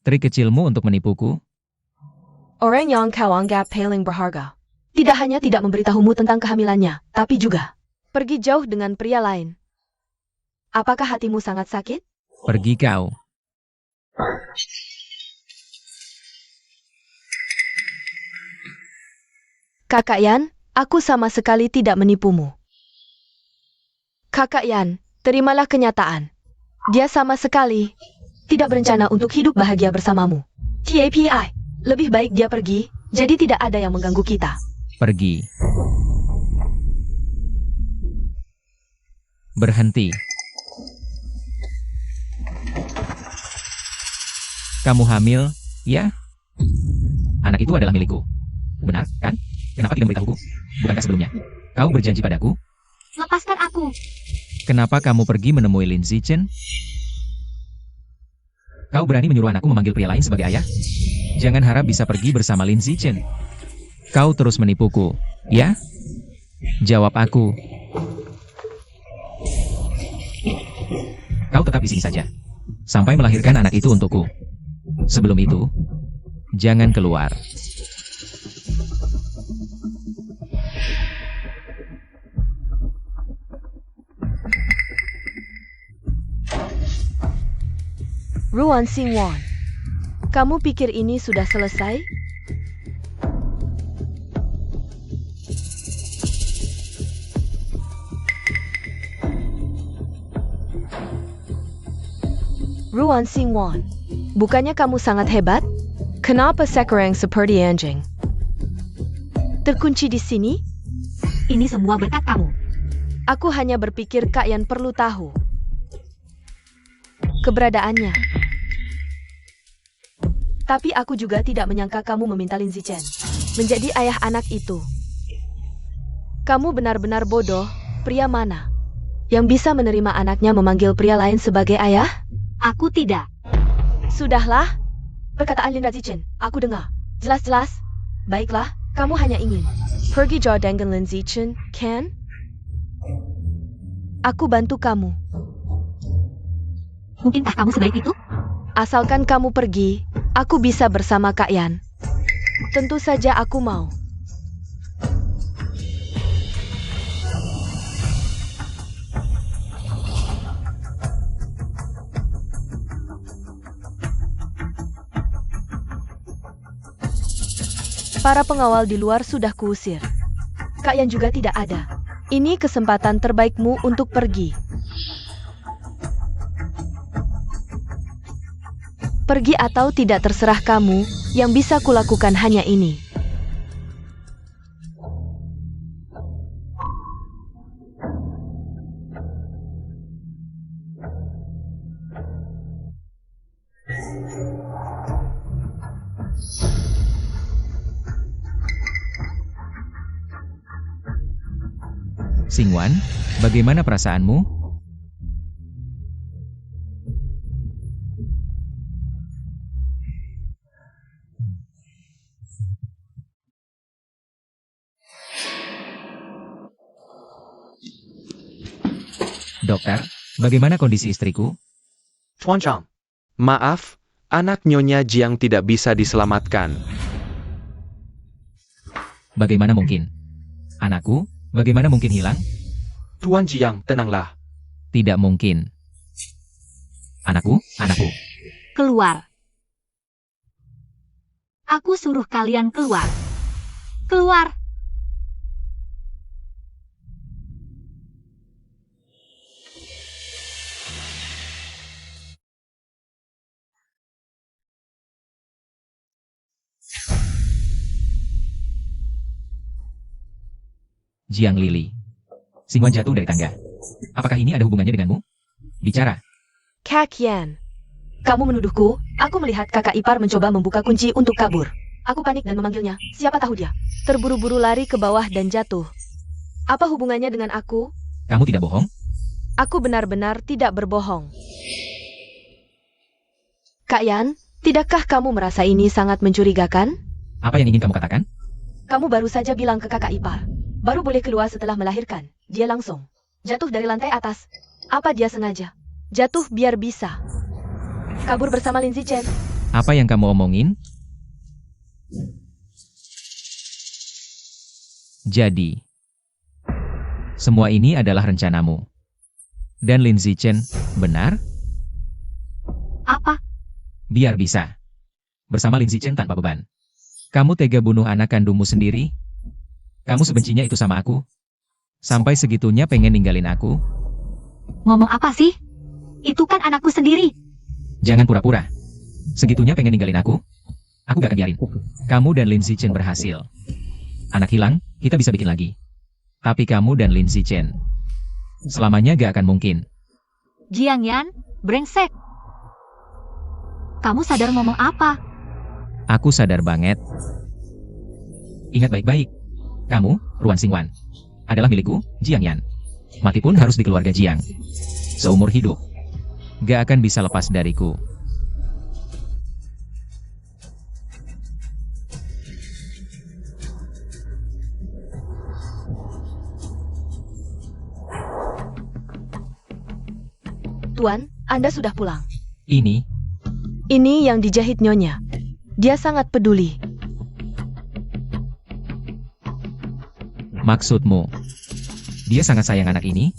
trik kecilmu untuk menipuku? Orang yang kau anggap paling berharga. Tidak hanya tidak memberitahumu tentang kehamilannya, tapi juga pergi jauh dengan pria lain. Apakah hatimu sangat sakit? Pergi kau. Kakak Yan, aku sama sekali tidak menipumu. Kakak Yan, terimalah kenyataan. Dia sama sekali tidak berencana untuk hidup bahagia bersamamu. TAPI, lebih baik dia pergi, jadi tidak ada yang mengganggu kita. Pergi. Berhenti. Kamu hamil, ya? Anak itu adalah milikku. Benar, kan? Kenapa tidak memberitahuku? Bukankah sebelumnya kau berjanji padaku? Lepaskan aku. Kenapa kamu pergi menemui Lin Zichen? Kau berani menyuruh anakku memanggil pria lain sebagai ayah? Jangan harap bisa pergi bersama Lin Zichen. Kau terus menipuku, ya? Jawab aku. Kau tetap di sini saja. Sampai melahirkan anak itu untukku. Sebelum itu, jangan keluar. Ruan Xingwan, kamu pikir ini sudah selesai? Ruan Xingwan, bukannya kamu sangat hebat? Kenapa sekarang seperti anjing? Terkunci di sini? Ini semua berkat kamu. Aku hanya berpikir Kak Yan perlu tahu keberadaannya. Tapi aku juga tidak menyangka kamu meminta Lin Zichen. menjadi ayah anak itu. Kamu benar-benar bodoh, pria mana yang bisa menerima anaknya memanggil pria lain sebagai ayah? Aku tidak. Sudahlah. Perkataan Lin Zichen, aku dengar. Jelas-jelas. Baiklah, kamu hanya ingin pergi jauh dengan Lin Zichen, kan? Aku bantu kamu. Mungkinkah kamu sebaik itu? Asalkan kamu pergi, aku bisa bersama Kak Yan. Tentu saja aku mau. Para pengawal di luar sudah kuusir. Kak Yan juga tidak ada. Ini kesempatan terbaikmu untuk pergi. Pergi atau tidak terserah kamu, yang bisa kulakukan hanya ini. Xingwan, bagaimana perasaanmu? Dokter, bagaimana kondisi istriku? Tuan Chang, maaf, anak Nyonya Jiang tidak bisa diselamatkan. Bagaimana mungkin? Anakku, bagaimana mungkin hilang? Tuan Jiang, tenanglah. Tidak mungkin. Anakku. Keluar. Aku suruh kalian keluar. Keluar. Jiang Lili. Xingwan jatuh dari tangga. Apakah ini ada hubungannya denganmu? Bicara. Kak Yan, kamu menuduhku, aku melihat kakak ipar mencoba membuka kunci untuk kabur. Aku panik dan memanggilnya, siapa tahu dia terburu-buru lari ke bawah dan jatuh. Apa hubungannya dengan aku? Kamu tidak bohong? Aku benar-benar tidak berbohong. Kak Yan, tidakkah kamu merasa ini sangat mencurigakan? Apa yang ingin kamu katakan? Kamu baru saja bilang ke kakak ipar, baru boleh keluar setelah melahirkan. Dia langsung jatuh dari lantai atas. Apa dia sengaja jatuh biar bisa kabur bersama Lin Zichen? Apa yang kamu omongin? Jadi, semua ini adalah rencanamu. Dan Lin Zichen, benar? Apa? Biar bisa. Bersama Lin Zichen tanpa beban. Kamu tega bunuh anak kandungmu sendiri? Kamu sebencinya itu sama aku? Sampai segitunya pengen ninggalin aku? Ngomong apa sih? Itu kan anakku sendiri. Jangan pura-pura. Segitunya pengen ninggalin aku? Aku gak akan biarin. Kamu dan Lin Zichen berhasil. Anak hilang, kita bisa bikin lagi. Tapi kamu dan Lin Zichen selamanya gak akan mungkin. Jiang Yan, brengsek. Kamu sadar ngomong apa? Aku sadar banget. Ingat baik-baik. Kamu, Ruan Xingwan, adalah milikku, Jiang Yan. Mati pun harus di keluarga Jiang. Seumur hidup. Gak akan bisa lepas dariku. Tuan, Anda sudah pulang. Ini, Ini yang dijahit Nyonya. Dia sangat peduli. maksudmu, dia sangat sayang anak ini?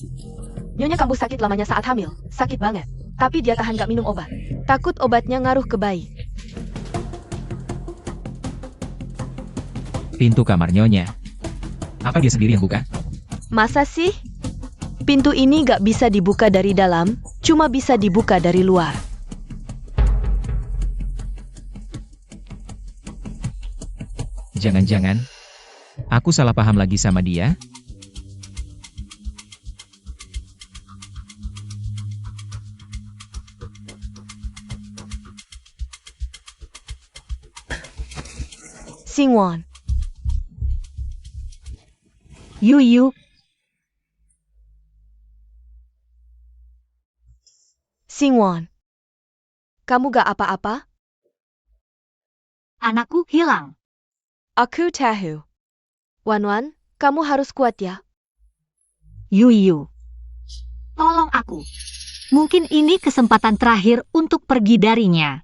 Nyonya kambuh sakit lamanya saat hamil. Sakit banget. Tapi dia tahan gak minum obat. Takut obatnya ngaruh ke bayi. Pintu kamar Nyonya. Apa dia sendiri yang buka? Masa sih? Pintu ini gak bisa dibuka dari dalam, cuma bisa dibuka dari luar. Jangan-jangan, aku salah paham lagi sama dia? Xingwan, Yuyu, Xingwan, kamu gak apa-apa? anakku hilang. Aku tahu. Wan, kamu harus kuat ya. Yuyu, tolong aku. Mungkin ini kesempatan terakhir untuk pergi darinya.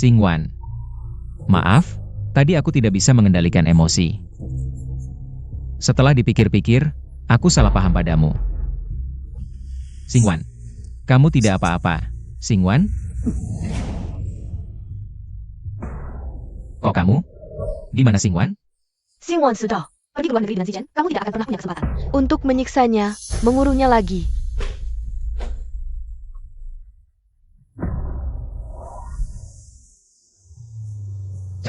Xingwan. Maaf, tadi aku tidak bisa mengendalikan emosi. Setelah dipikir-pikir, aku salah paham padamu. Xingwan, kamu tidak apa-apa. Xingwan? Kok kamu? Di mana Xingwan? Xingwan sudah. Pergi ke luar negeri dengan si Chen, kamu tidak akan pernah punya kesempatan. Untuk menyiksanya, mengurungnya lagi.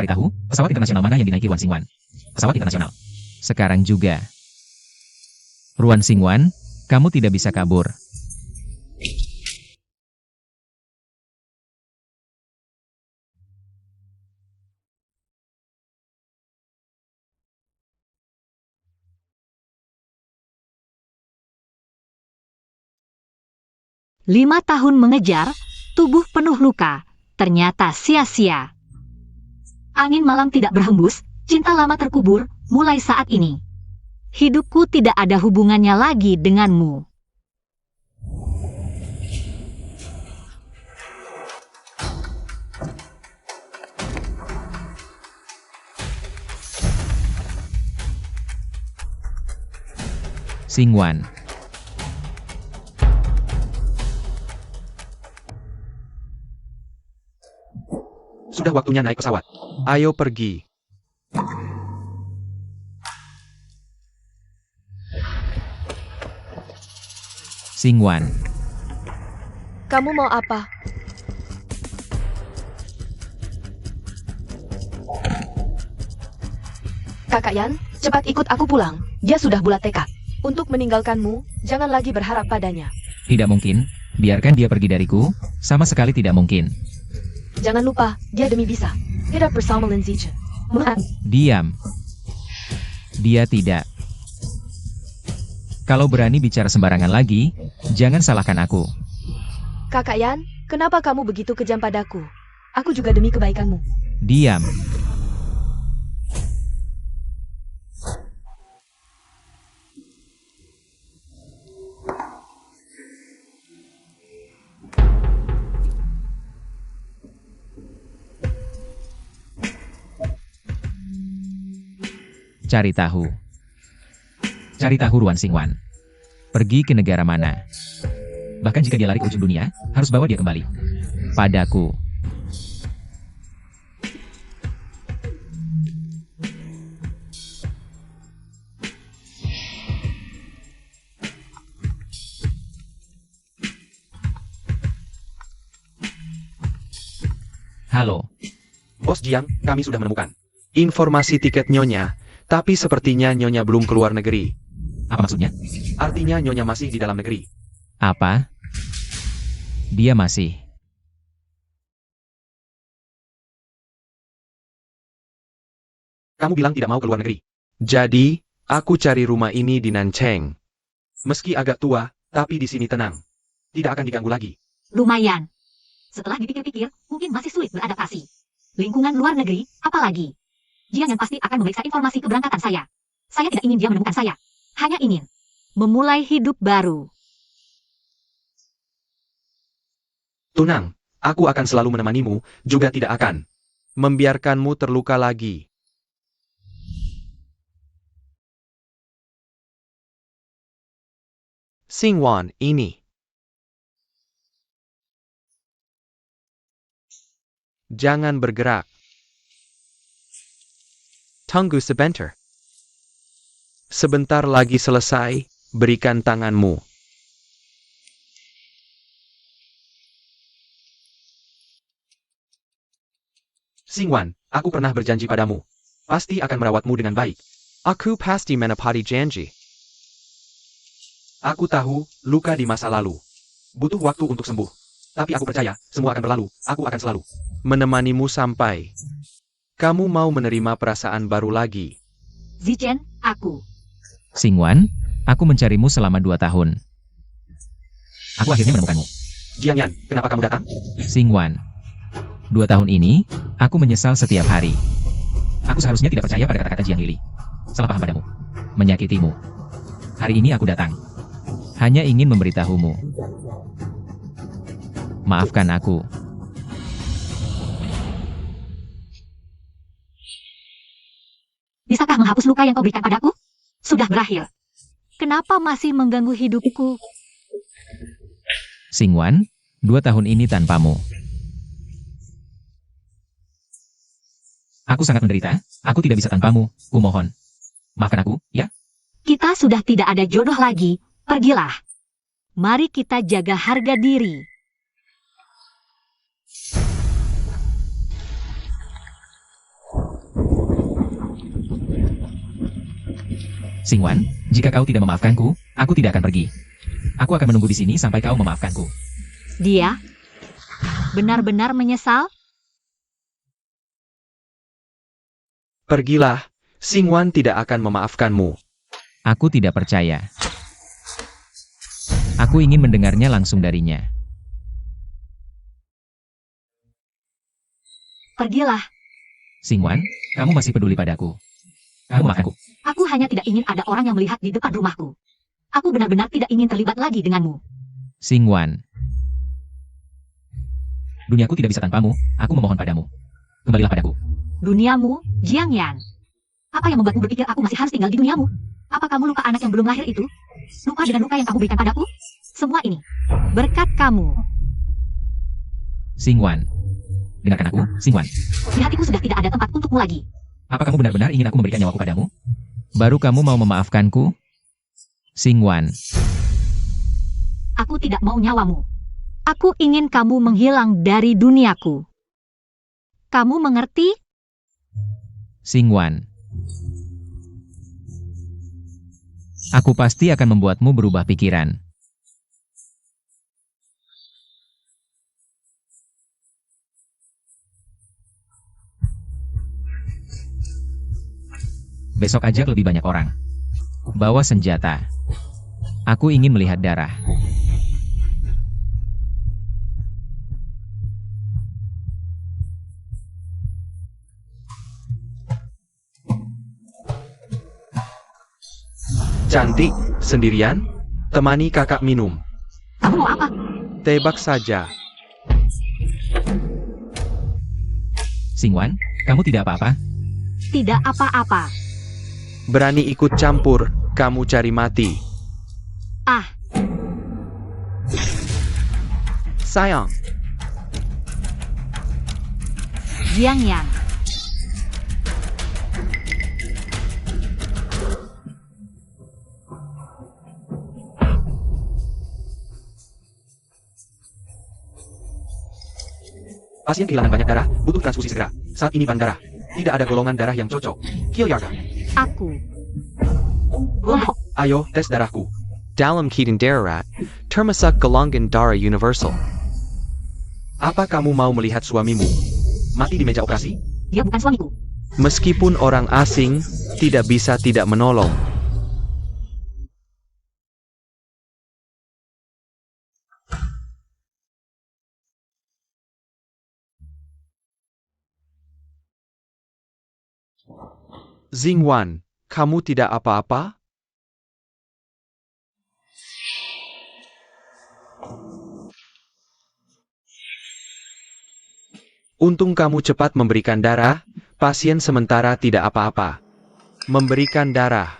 Cari tahu, pesawat internasional mana yang dinaiki Wan Xingwan? Pesawat internasional. Sekarang juga. Ruan Xingwan, kamu tidak bisa kabur. Lima tahun mengejar, tubuh penuh luka, ternyata sia-sia. Angin malam tidak berhembus, cinta lama terkubur, mulai saat ini. Hidupku tidak ada hubungannya lagi denganmu. Xingwan. Sudah waktunya naik pesawat. Ayo pergi. Xingwan. Kamu mau apa? Kakak Yan, cepat ikut aku pulang. Dia sudah bulat tekad. Untuk meninggalkanmu, jangan lagi berharap padanya. Tidak mungkin, biarkan dia pergi dariku, sama sekali tidak mungkin. Jangan lupa, dia demi bisa. Tidak bersama Lindsay Chen. Diam. Dia tidak. Kalau berani bicara sembarangan lagi, jangan salahkan aku. Kakak Yan, kenapa kamu begitu kejam padaku? Aku juga demi kebaikanmu. Diam. Cari tahu. Cari tahu Ruan Xingwan. Pergi ke negara mana? Bahkan jika dia lari ke ujung dunia, harus bawa dia kembali. Padaku. Halo. Bos Jiang, kami sudah menemukan informasi tiket Nyonya, tapi sepertinya Nyonya belum keluar negeri. Apa maksudnya? Artinya Nyonya masih di dalam negeri. Apa? Dia masih. Kamu bilang tidak mau keluar negeri. Jadi, aku cari rumah ini di Nancheng. Meski agak tua, tapi di sini tenang. Tidak akan diganggu lagi. Lumayan. Setelah dipikir-pikir, mungkin masih sulit beradaptasi. Lingkungan luar negeri, apalagi. Jiang yang pasti akan memeriksa informasi keberangkatan saya. Saya tidak ingin dia menemukan saya. Hanya ingin memulai hidup baru. Tunang, aku akan selalu menemanimu, juga tidak akan membiarkanmu terluka lagi. Xingwan, ini. Jangan bergerak. Tunggu sebentar. Sebentar lagi selesai, berikan tanganmu. Xingwan, aku pernah berjanji padamu. Pasti akan merawatmu dengan baik. Aku pasti menepati janji. Aku tahu, luka di masa lalu. Butuh waktu untuk sembuh. Tapi aku percaya, semua akan berlalu. Aku akan selalu menemanimu sampai kamu mau menerima perasaan baru lagi. Zichen, aku. Xingwan, aku mencarimu selama 2 tahun. Aku akhirnya menemukanmu. Jiang Yan, kenapa kamu datang? Xingwan, 2 tahun ini, aku menyesal setiap hari. Aku seharusnya tidak percaya pada kata-kata Jiang Lili. Salah paham padamu. Menyakitimu. Hari ini aku datang. Hanya ingin memberitahumu. Maafkan aku. Bisakah menghapus luka yang kau berikan padaku? Sudah berakhir. Kenapa masih mengganggu hidupku? Xingwan, 2 tahun ini tanpamu. Aku sangat menderita. Aku tidak bisa tanpamu. Kumohon. Maafkan aku, ya? Kita sudah tidak ada jodoh lagi. Pergilah. Mari kita jaga harga diri. Xingwan, jika kau tidak memaafkanku, aku tidak akan pergi. Aku akan menunggu di sini sampai kau memaafkanku. Dia benar-benar menyesal? Pergilah, Xingwan tidak akan memaafkanmu. Aku tidak percaya. Aku ingin mendengarnya langsung darinya. Pergilah. Xingwan, kamu masih peduli padaku. Kamu maafkanku. Aku hanya tidak ingin ada orang yang melihat di depan rumahku. Aku benar-benar tidak ingin terlibat lagi denganmu. Xingwan. Duniaku tidak bisa tanpamu, aku memohon padamu. Kembalilah padaku. Duniamu, Jiang Yan. Apa yang membuatmu berpikir aku masih harus tinggal di duniamu? Apa kamu lupa anak yang belum lahir itu? Lupa dengan luka yang kamu berikan padaku? Semua ini berkat kamu. Xingwan. Dengarkan aku, Xingwan. Di hatiku sudah tidak ada tempat untukmu lagi. Apa kamu benar-benar ingin aku memberikan nyawaku padamu? Baru kamu mau memaafkanku? Xingwan. Aku tidak mau nyawamu. Aku ingin kamu menghilang dari duniaku. Kamu mengerti? Xingwan. Aku pasti akan membuatmu berubah pikiran. Besok ajak lebih banyak orang. Bawa senjata. Aku ingin melihat darah. Cantik, sendirian? Temani kakak minum. Kamu mau apa? Tebak saja. Xingwan, kamu tidak apa-apa? Tidak apa-apa. Berani ikut campur, kamu cari mati. Ah, Sayang. Jiang Yan. Pasien kehilangan banyak darah, butuh transfusi segera. Saat ini bank darah. Tidak ada golongan darah yang cocok. Kilyarga, Aku. Bohong. ayo tes darahku. Dalam keadaan darurat, termasuk golongan darah universal. Apa kamu mau melihat suamimu mati di meja operasi? Dia bukan suamiku. Meskipun orang asing, tidak bisa tidak menolong. Xingwan, kamu tidak apa-apa? Untung kamu cepat memberikan darah, pasien sementara tidak apa-apa. Memberikan darah.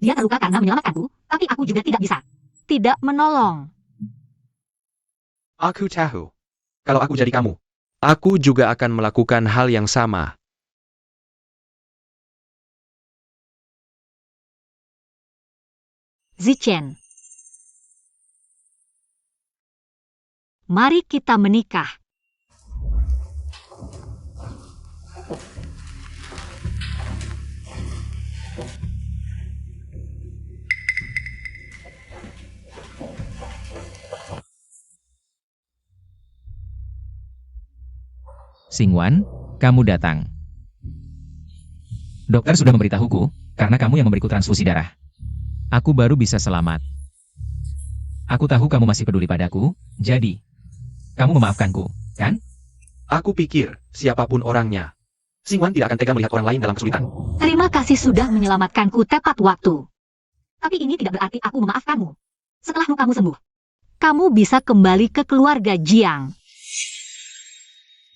Dia terluka karena menyelamatkanku, tapi aku juga tidak bisa. Tidak menolong. Aku tahu. Kalau aku jadi kamu, aku juga akan melakukan hal yang sama. Zichen. Mari kita menikah. Xingwan, kamu datang. Dokter sudah memberitahuku, karena kamu yang memberiku transfusi darah. Aku baru bisa selamat. Aku tahu kamu masih peduli padaku, jadi kamu memaafkanku, kan? Aku pikir, siapapun orangnya, Xingwan tidak akan tega melihat orang lain dalam kesulitan. Terima kasih sudah menyelamatkanku tepat waktu. Tapi ini tidak berarti aku memaafkanmu. Setelah lukamu sembuh, kamu bisa kembali ke keluarga Jiang.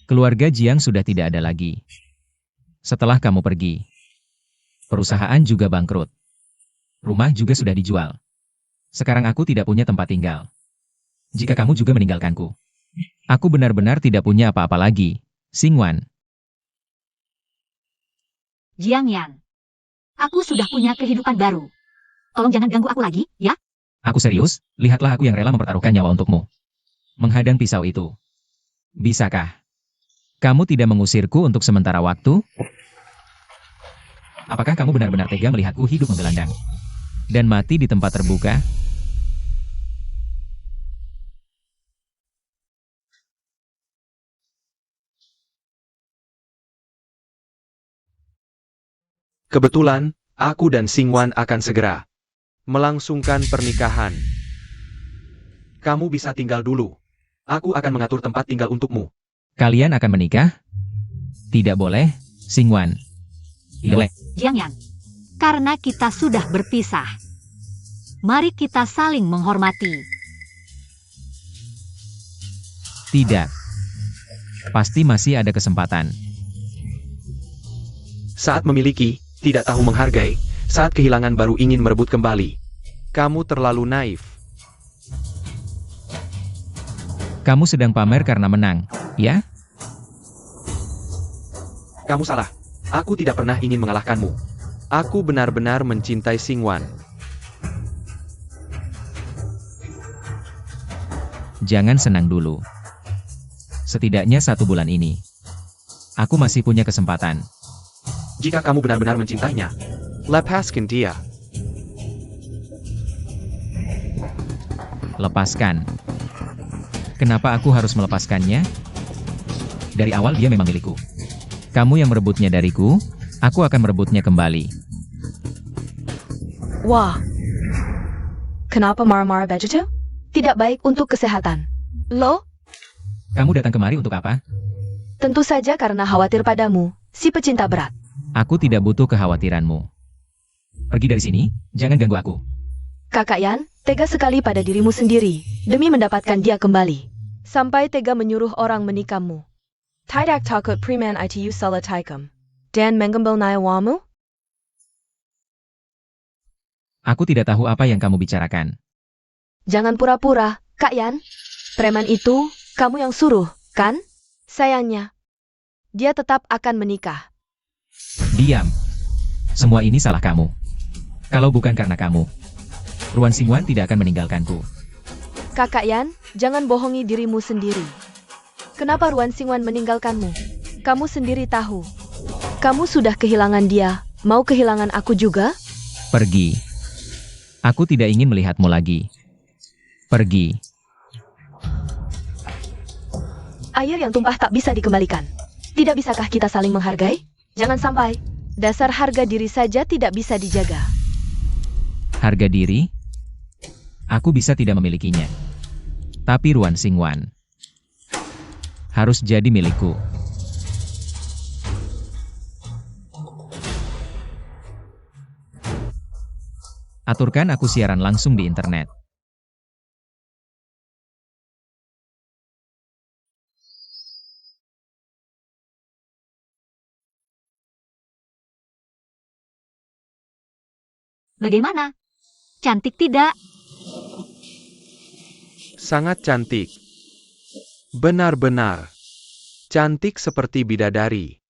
Keluarga Jiang sudah tidak ada lagi. Setelah kamu pergi, perusahaan juga bangkrut. Rumah juga sudah dijual. Sekarang aku tidak punya tempat tinggal. Jika kamu juga meninggalkanku, aku benar-benar tidak punya apa-apa lagi, Xingwan. Jiang Yan. Aku sudah punya kehidupan baru. Tolong jangan ganggu aku lagi, ya? Aku serius, lihatlah aku yang rela mempertaruhkan nyawa untukmu. Menghadang pisau itu. Bisakah kamu tidak mengusirku untuk sementara waktu? Apakah kamu benar-benar tega melihatku hidup menggelandang dan mati di tempat terbuka? Kebetulan, aku dan Xingwan akan segera melangsungkan pernikahan. Kamu bisa tinggal dulu. Aku akan mengatur tempat tinggal untukmu. Kalian akan menikah? Tidak boleh, Xingwan. Tidak boleh. Jiang Yan. Karena kita sudah berpisah. Mari kita saling menghormati. Tidak. Pasti masih ada kesempatan. Saat memiliki, tidak tahu menghargai, saat kehilangan baru ingin merebut kembali. Kamu terlalu naif. Kamu sedang pamer karena menang, ya? Kamu salah. Aku tidak pernah ingin mengalahkanmu. Aku benar-benar mencintai Xingwan. Jangan senang dulu. Setidaknya 1 bulan ini, aku masih punya kesempatan. Jika kamu benar-benar mencintainya, lepaskan dia. Lepaskan. Kenapa aku harus melepaskannya? Dari awal dia memang milikku. Kamu yang merebutnya dariku, aku akan merebutnya kembali. Wah. Kenapa marah-marah begitu? Tidak baik untuk kesehatan. Lo? Kamu datang kemari untuk apa? Tentu saja karena khawatir padamu, si pecinta berat. Aku tidak butuh kekhawatiranmu. Pergi dari sini, jangan ganggu aku. Kakak Yan, tega sekali pada dirimu sendiri, demi mendapatkan dia kembali. Sampai tega menyuruh orang menikahmu. Tidak takut preman itu salah taikum. Dan mengambil nyawamu? Aku tidak tahu apa yang kamu bicarakan. Jangan pura-pura, Kak Yan. Preman itu, kamu yang suruh, kan? Sayangnya, dia tetap akan menikah. Diam. Semua ini salah kamu. Kalau bukan karena kamu, Ruan Xingwan tidak akan meninggalkanku. Kakak Yan, jangan bohongi dirimu sendiri. Kenapa Ruan Xingwan meninggalkanmu? Kamu sendiri tahu. Kamu sudah kehilangan dia, mau kehilangan aku juga? Pergi. Aku tidak ingin melihatmu lagi. Pergi. Air yang tumpah tak bisa dikembalikan. Tidak bisakah kita saling menghargai? Jangan sampai. Dasar harga diri saja tidak bisa dijaga. Harga diri? Aku bisa tidak memilikinya. Tapi Ruan Xingwan harus jadi milikku. Aturkan aku siaran langsung di internet. Bagaimana? Cantik tidak? Sangat cantik. Benar-benar. Cantik seperti bidadari.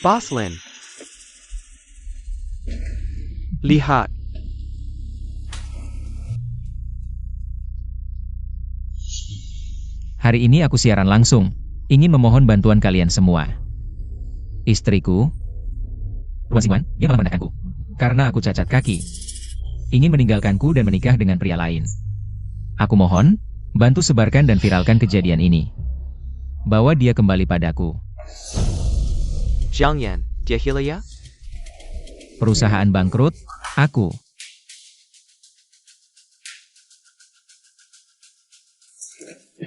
Boslin. Lihat. Hari ini aku siaran langsung, ingin memohon bantuan kalian semua. Istriku, Ruan Xingwan, dia malah merendahkanku. Karena aku cacat kaki. Ingin meninggalkanku dan menikah dengan pria lain. Aku mohon, bantu sebarkan dan viralkan kejadian ini. Bawa dia kembali padaku. Jiang Yan, dia hilang ya? Perusahaan bangkrut, aku.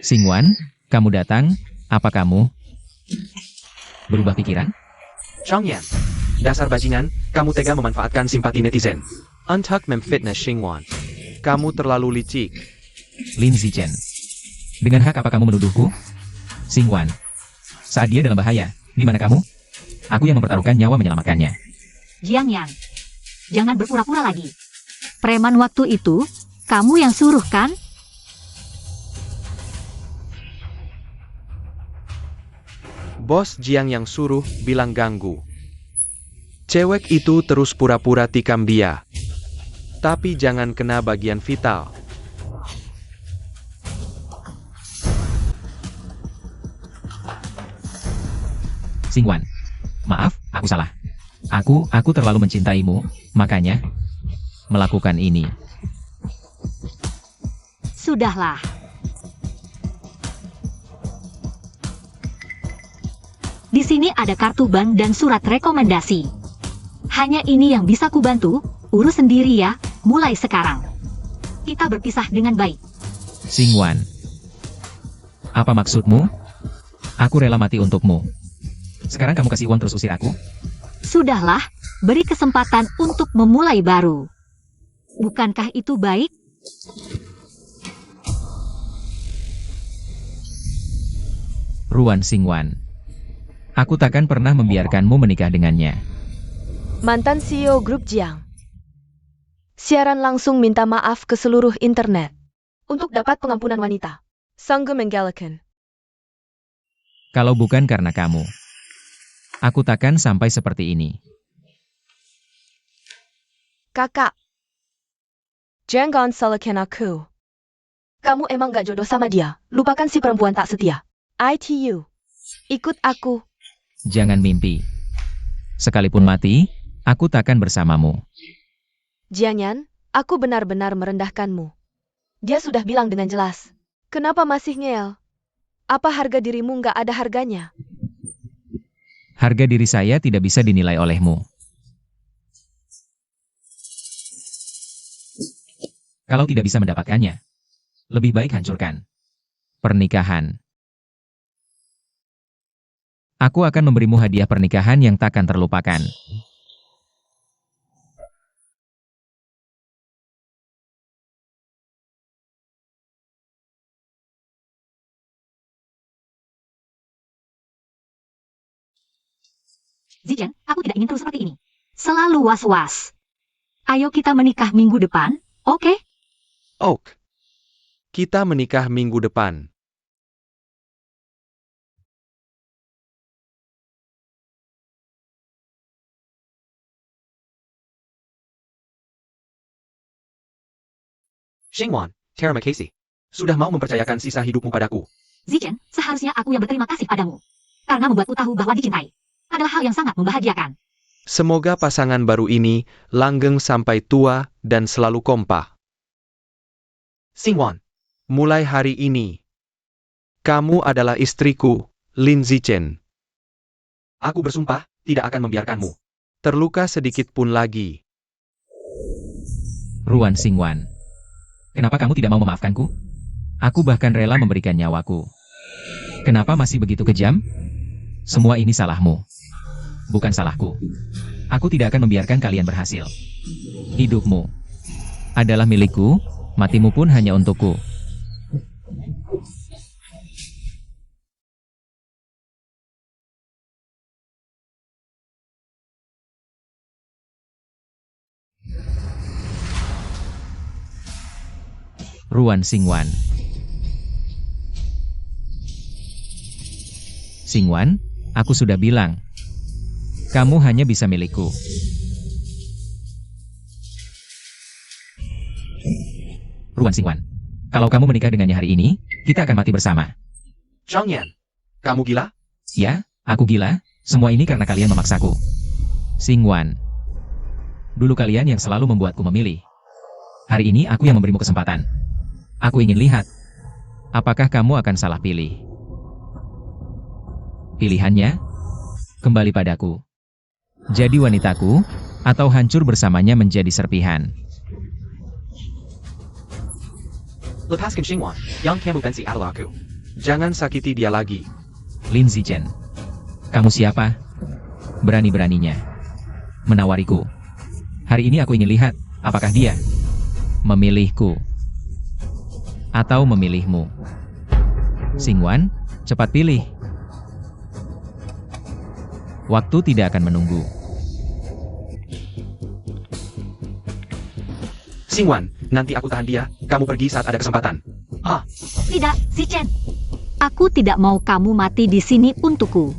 Xingwan, kamu datang, apa kamu? Berubah pikiran? Zhang Yan. Dasar bajingan, kamu tega memanfaatkan simpati netizen. Untuk memfitnah Xingwan. Kamu terlalu licik. Lin Zichen. Dengan hak apa kamu menuduhku? Xingwan. Saat dia dalam bahaya, di mana kamu? Aku yang mempertaruhkan nyawa menyelamatkannya. Jiang Yang. Jangan berpura-pura lagi. Preman waktu itu, kamu yang suruh kan? Bos Jiang yang suruh bilang ganggu. Cewek itu terus pura-pura tikam dia. Tapi jangan kena bagian vital. Xingwan. Maaf, aku salah. Aku terlalu mencintaimu, makanya melakukan ini. Sudahlah. Di sini ada kartu bank dan surat rekomendasi. Hanya ini yang bisa kubantu, urus sendiri ya, mulai sekarang. Kita berpisah dengan baik. Xingwan. Apa maksudmu? Aku rela mati untukmu. Sekarang kamu kasih uang terus usir aku? Sudahlah, beri kesempatan untuk memulai baru. Bukankah itu baik? Ruan Xingwan. Aku takkan pernah membiarkanmu menikah dengannya. Mantan CEO Grup Jiang. Siaran langsung minta maaf ke seluruh internet. Untuk dapat pengampunan wanita. Sanggup menggalakan. Kalau bukan karena kamu, aku takkan sampai seperti ini. Kakak. Jangan salahkan aku. Kamu emang gak jodoh sama dia. Lupakan si perempuan tak setia. ITU. Ikut aku. Jangan mimpi. Sekalipun mati, aku takkan bersamamu. Jianyan, aku benar-benar merendahkanmu. Dia sudah bilang dengan jelas. Kenapa masih ngeyel? Apa harga dirimu nggak ada harganya? Harga diri saya tidak bisa dinilai olehmu. Kalau tidak bisa mendapatkannya, lebih baik hancurkan pernikahan. Aku akan memberimu hadiah pernikahan yang takkan terlupakan. Zichen, aku tidak ingin terus seperti ini. Selalu was-was. Ayo kita menikah minggu depan, oke? Oke. Kita menikah minggu depan. Xingwan, terima kasih. Sudah mau mempercayakan sisa hidupmu padaku. Zichen, seharusnya aku yang berterima kasih padamu. Karena membuatku tahu bahwa dicintai. Adalah hal yang sangat membahagiakan. Semoga pasangan baru ini langgeng sampai tua dan selalu kompak. Xingwan. Mulai hari ini, kamu adalah istriku, Lin Zichen. Aku bersumpah, tidak akan membiarkanmu terluka sedikit pun lagi. Ruan Xingwan. Kenapa kamu tidak mau memaafkanku? Aku bahkan rela memberikan nyawaku. Kenapa masih begitu kejam? Semua ini salahmu. Bukan salahku. Aku tidak akan membiarkan kalian berhasil. Hidupmu adalah milikku, matimu pun hanya untukku. Ruan Xingwan. Xingwan, aku sudah bilang. Kamu hanya bisa milikku. Ruan Xingwan. Kalau kamu menikah dengannya hari ini, kita akan mati bersama. Zhang Yan, kamu gila? Ya, aku gila. Semua ini karena kalian memaksaku. Xingwan. Dulu kalian yang selalu membuatku memilih. Hari ini aku yang memberimu kesempatan. Aku ingin lihat. Apakah kamu akan salah pilih? Pilihannya? Kembali padaku. Jadi wanitaku, atau hancur bersamanya menjadi serpihan. Lepaskan Xingwan, yang kamu benci adalah aku. Jangan sakiti dia lagi. Lin Zichen. Kamu siapa? Berani-beraninya menawariku. Hari ini aku ingin lihat, apakah dia memilihku atau memilihmu. Xingwan, cepat pilih. Waktu tidak akan menunggu. Xingwan, nanti aku tahan dia, kamu pergi saat ada kesempatan. Tidak, Zichen. Aku tidak mau kamu mati di sini untukku.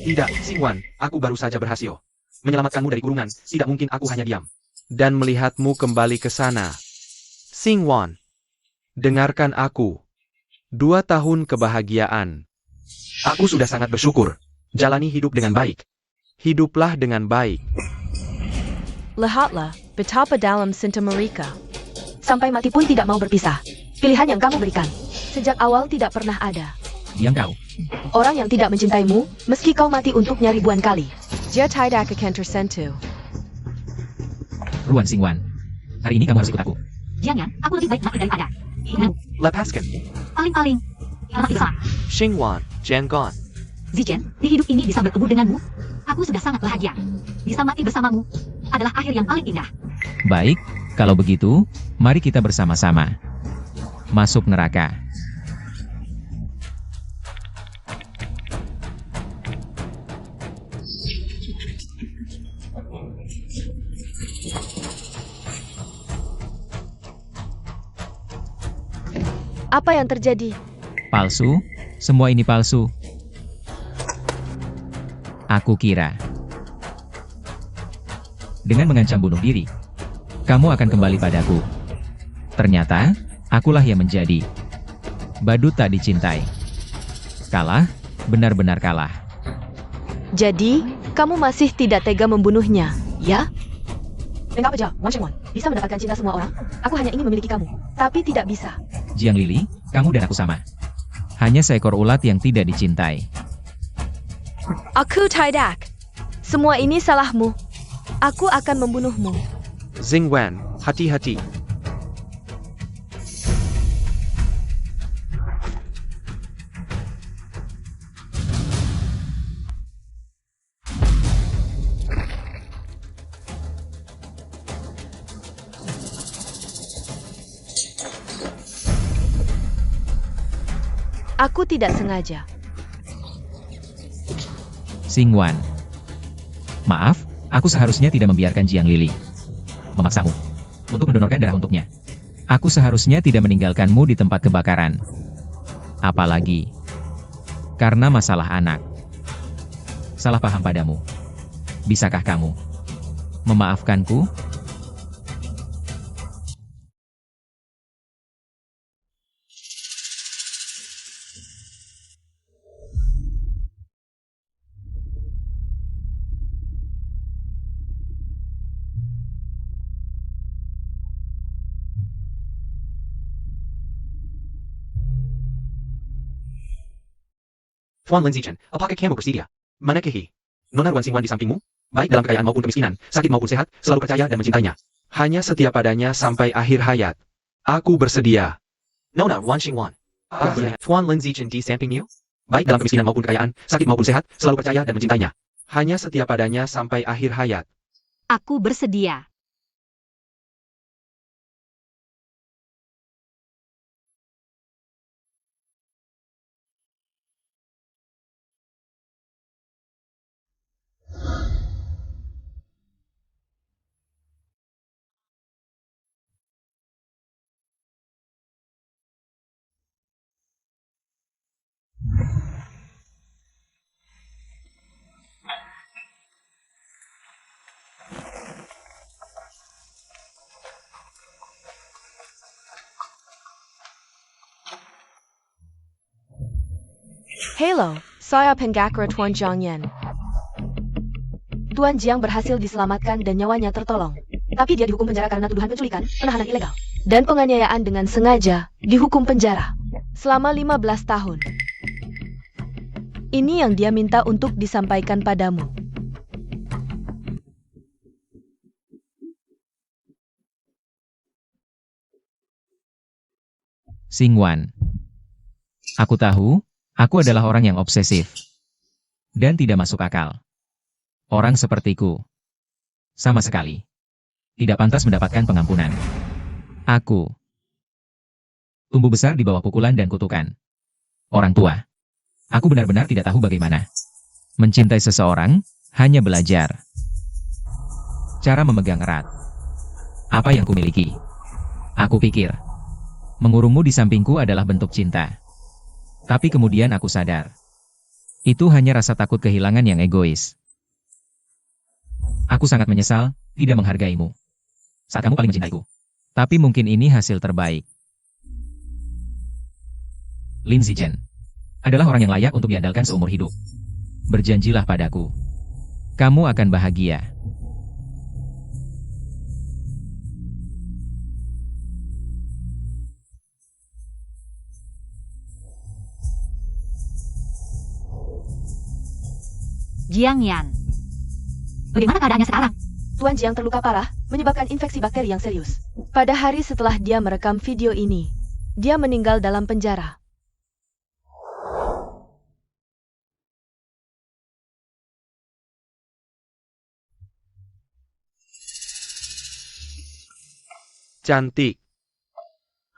Tidak, Xingwan, aku baru saja berhasil menyelamatkanmu dari kurungan, tidak mungkin aku hanya diam. Dan melihatmu kembali ke sana. Xingwan, dengarkan aku. 2 tahun kebahagiaan. Aku sudah sangat bersyukur. Jalani hidup dengan baik. Hiduplah dengan baik. Lihatlah, betapa dalam cinta mereka. Sampai mati pun tidak mau berpisah. Pilihan yang kamu berikan. Sejak awal tidak pernah ada. Diam kau. Orang yang tidak mencintaimu, meski kau mati untuknya ribuan kali. Dia tidak akan tersentuh. Ruan Xingwan. Hari ini kamu harus ikut aku. Jangan, aku lebih baik mati daripada. Ingat, Lepaskan. paling-paling. Anak bisa. Xingwan, jangan. Zichen, di hidup ini bisa bertemu denganmu. Aku sudah sangat bahagia. Bisa mati bersamamu adalah akhir yang paling indah. Baik, kalau begitu, mari kita bersama-sama masuk neraka. Apa yang terjadi? Palsu? Semua ini palsu. Aku kira dengan mengancam bunuh diri, kamu akan kembali padaku. Ternyata, akulah yang menjadi badut tak dicintai. Kalah, benar-benar kalah. Jadi, kamu masih tidak tega membunuhnya, ya? Enggak aja, Wang Xingwan. Bisa mendapatkan cinta semua orang. Aku hanya ingin memiliki kamu, tapi tidak bisa. Jiang Lili, kamu dan aku sama. Hanya seekor ulat yang tidak dicintai. Aku tidak. Semua ini salahmu. Aku akan membunuhmu. Xingwan, hati-hati. Aku tidak sengaja. Xingwan. Maaf, aku seharusnya tidak membiarkan Jiang Lili memaksamu untuk mendonorkan darah untuknya. Aku seharusnya tidak meninggalkanmu di tempat kebakaran. Apalagi karena masalah anak. Salah paham padamu. Bisakah kamu memaafkanku? Tuan Lin Zichen, apakah kamu bersedia menikahi Nona Ruan Xingwan di sampingmu? Baik dalam kekayaan maupun kemiskinan, sakit maupun sehat, selalu percaya dan mencintainya. Hanya setia padanya sampai akhir hayat. Aku bersedia. Nona Ruan Xingwan. Tuan Lin Zichen di sampingmu? Baik dalam kemiskinan maupun kekayaan, sakit maupun sehat, selalu percaya dan mencintainya. Hanya setia padanya sampai akhir hayat. Aku bersedia. Halo, saya Penggakra Tuan Jiang Yan. Tuan Jiang berhasil diselamatkan dan nyawanya tertolong. Tapi dia dihukum penjara karena tuduhan penculikan, penahanan ilegal, dan penganiayaan dengan sengaja, dihukum penjara selama 15 tahun. Ini yang dia minta untuk disampaikan padamu. Xingwan. Aku tahu, aku adalah orang yang obsesif. Dan tidak masuk akal. Orang sepertiku. Sama sekali. Tidak pantas mendapatkan pengampunan. Aku. Tumbuh besar di bawah pukulan dan kutukan. Orang tua. Aku benar-benar tidak tahu bagaimana. Mencintai seseorang, hanya belajar. Cara memegang erat. Apa yang kumiliki. Aku pikir. Mengurungmu di sampingku adalah bentuk cinta. Tapi kemudian aku sadar. Itu hanya rasa takut kehilangan yang egois. Aku sangat menyesal, tidak menghargaimu. Saat kamu paling mencintaiku. Tapi mungkin ini hasil terbaik. Lin Zichen adalah orang yang layak untuk diandalkan seumur hidup. Berjanjilah padaku. Kamu akan bahagia. Jiang Yan. Bagaimana keadaannya sekarang? Tuan Jiang terluka parah, menyebabkan infeksi bakteri yang serius. Pada hari setelah dia merekam video ini, dia meninggal dalam penjara. Cantik.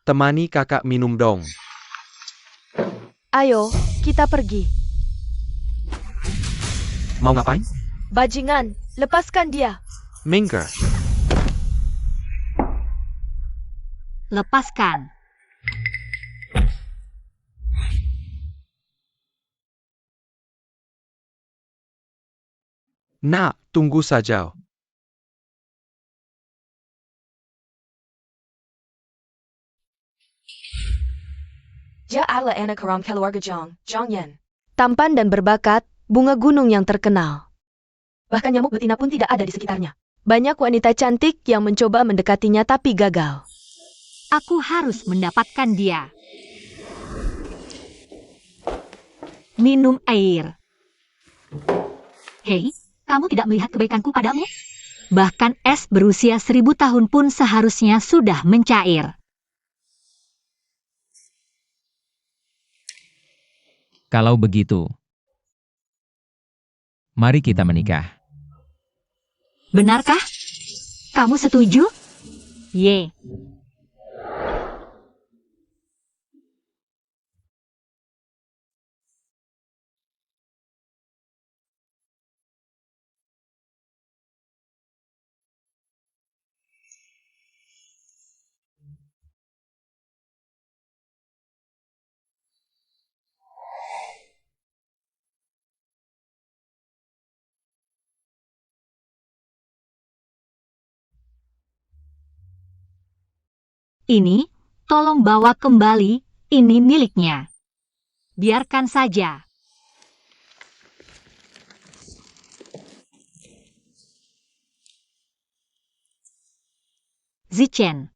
Temani kakak minum dong. Ayo, kita pergi. Mau ngapain? Bajingan, lepaskan dia. Minker. Lepaskan. Nak, tunggu saja. Dia adalah anak orang keluarga Jiang Yan. Tampan dan berbakat, bunga gunung yang terkenal. Bahkan nyamuk betina pun tidak ada di sekitarnya. Banyak wanita cantik yang mencoba mendekatinya tapi gagal. Aku harus mendapatkan dia. Minum air. Hei, kamu tidak melihat kebaikanku padamu? Bahkan es berusia 1000 tahun pun seharusnya sudah mencair. Kalau begitu, mari kita menikah. Benarkah? Kamu setuju? Ye. Ini, tolong bawa kembali, ini miliknya. Biarkan saja. Zichen.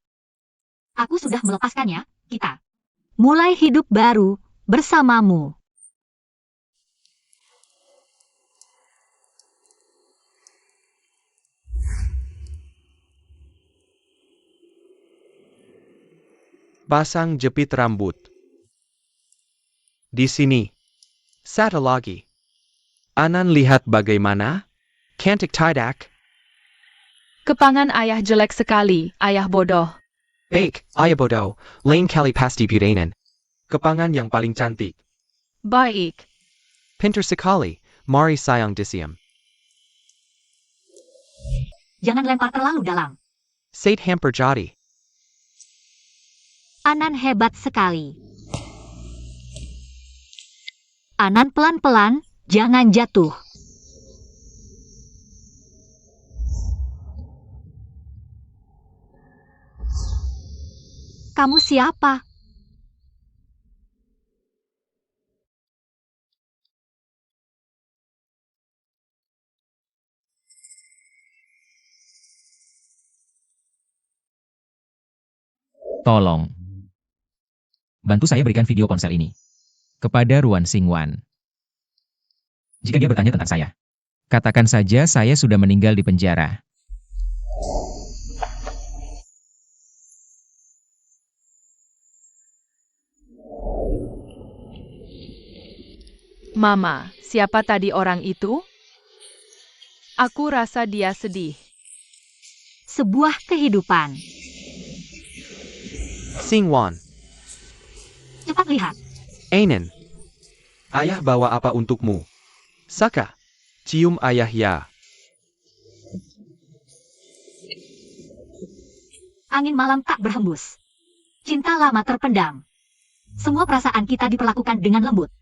Aku sudah melepaskannya, kita. Mulai hidup baru, bersamamu. Pasang jepit rambut. Di sini. Satu lagi. Anan lihat bagaimana? Cantik tidak? Kepangan ayah jelek sekali, ayah bodoh. Baik, ayah bodoh. Lain kali pasti piranan. Kepangan yang paling cantik. Baik. Pinter sekali. Mari sayang disiam. Jangan lempar terlalu dalam. Sate hamper jadi. Anan hebat sekali. Anan pelan-pelan, jangan jatuh. Kamu siapa? Tolong. Bantu saya berikan video ponsel ini kepada Ruan Xingwan. Jika dia bertanya tentang saya, katakan saja saya sudah meninggal di penjara. Mama, siapa tadi orang itu? Aku rasa dia sedih. Sebuah kehidupan. Xingwan. Cepat lihat. Ainen. Ayah bawa apa untukmu? Saka. Cium ayah ya. Angin malam tak berhembus. Cinta lama terpendam. Semua perasaan kita diperlakukan dengan lembut.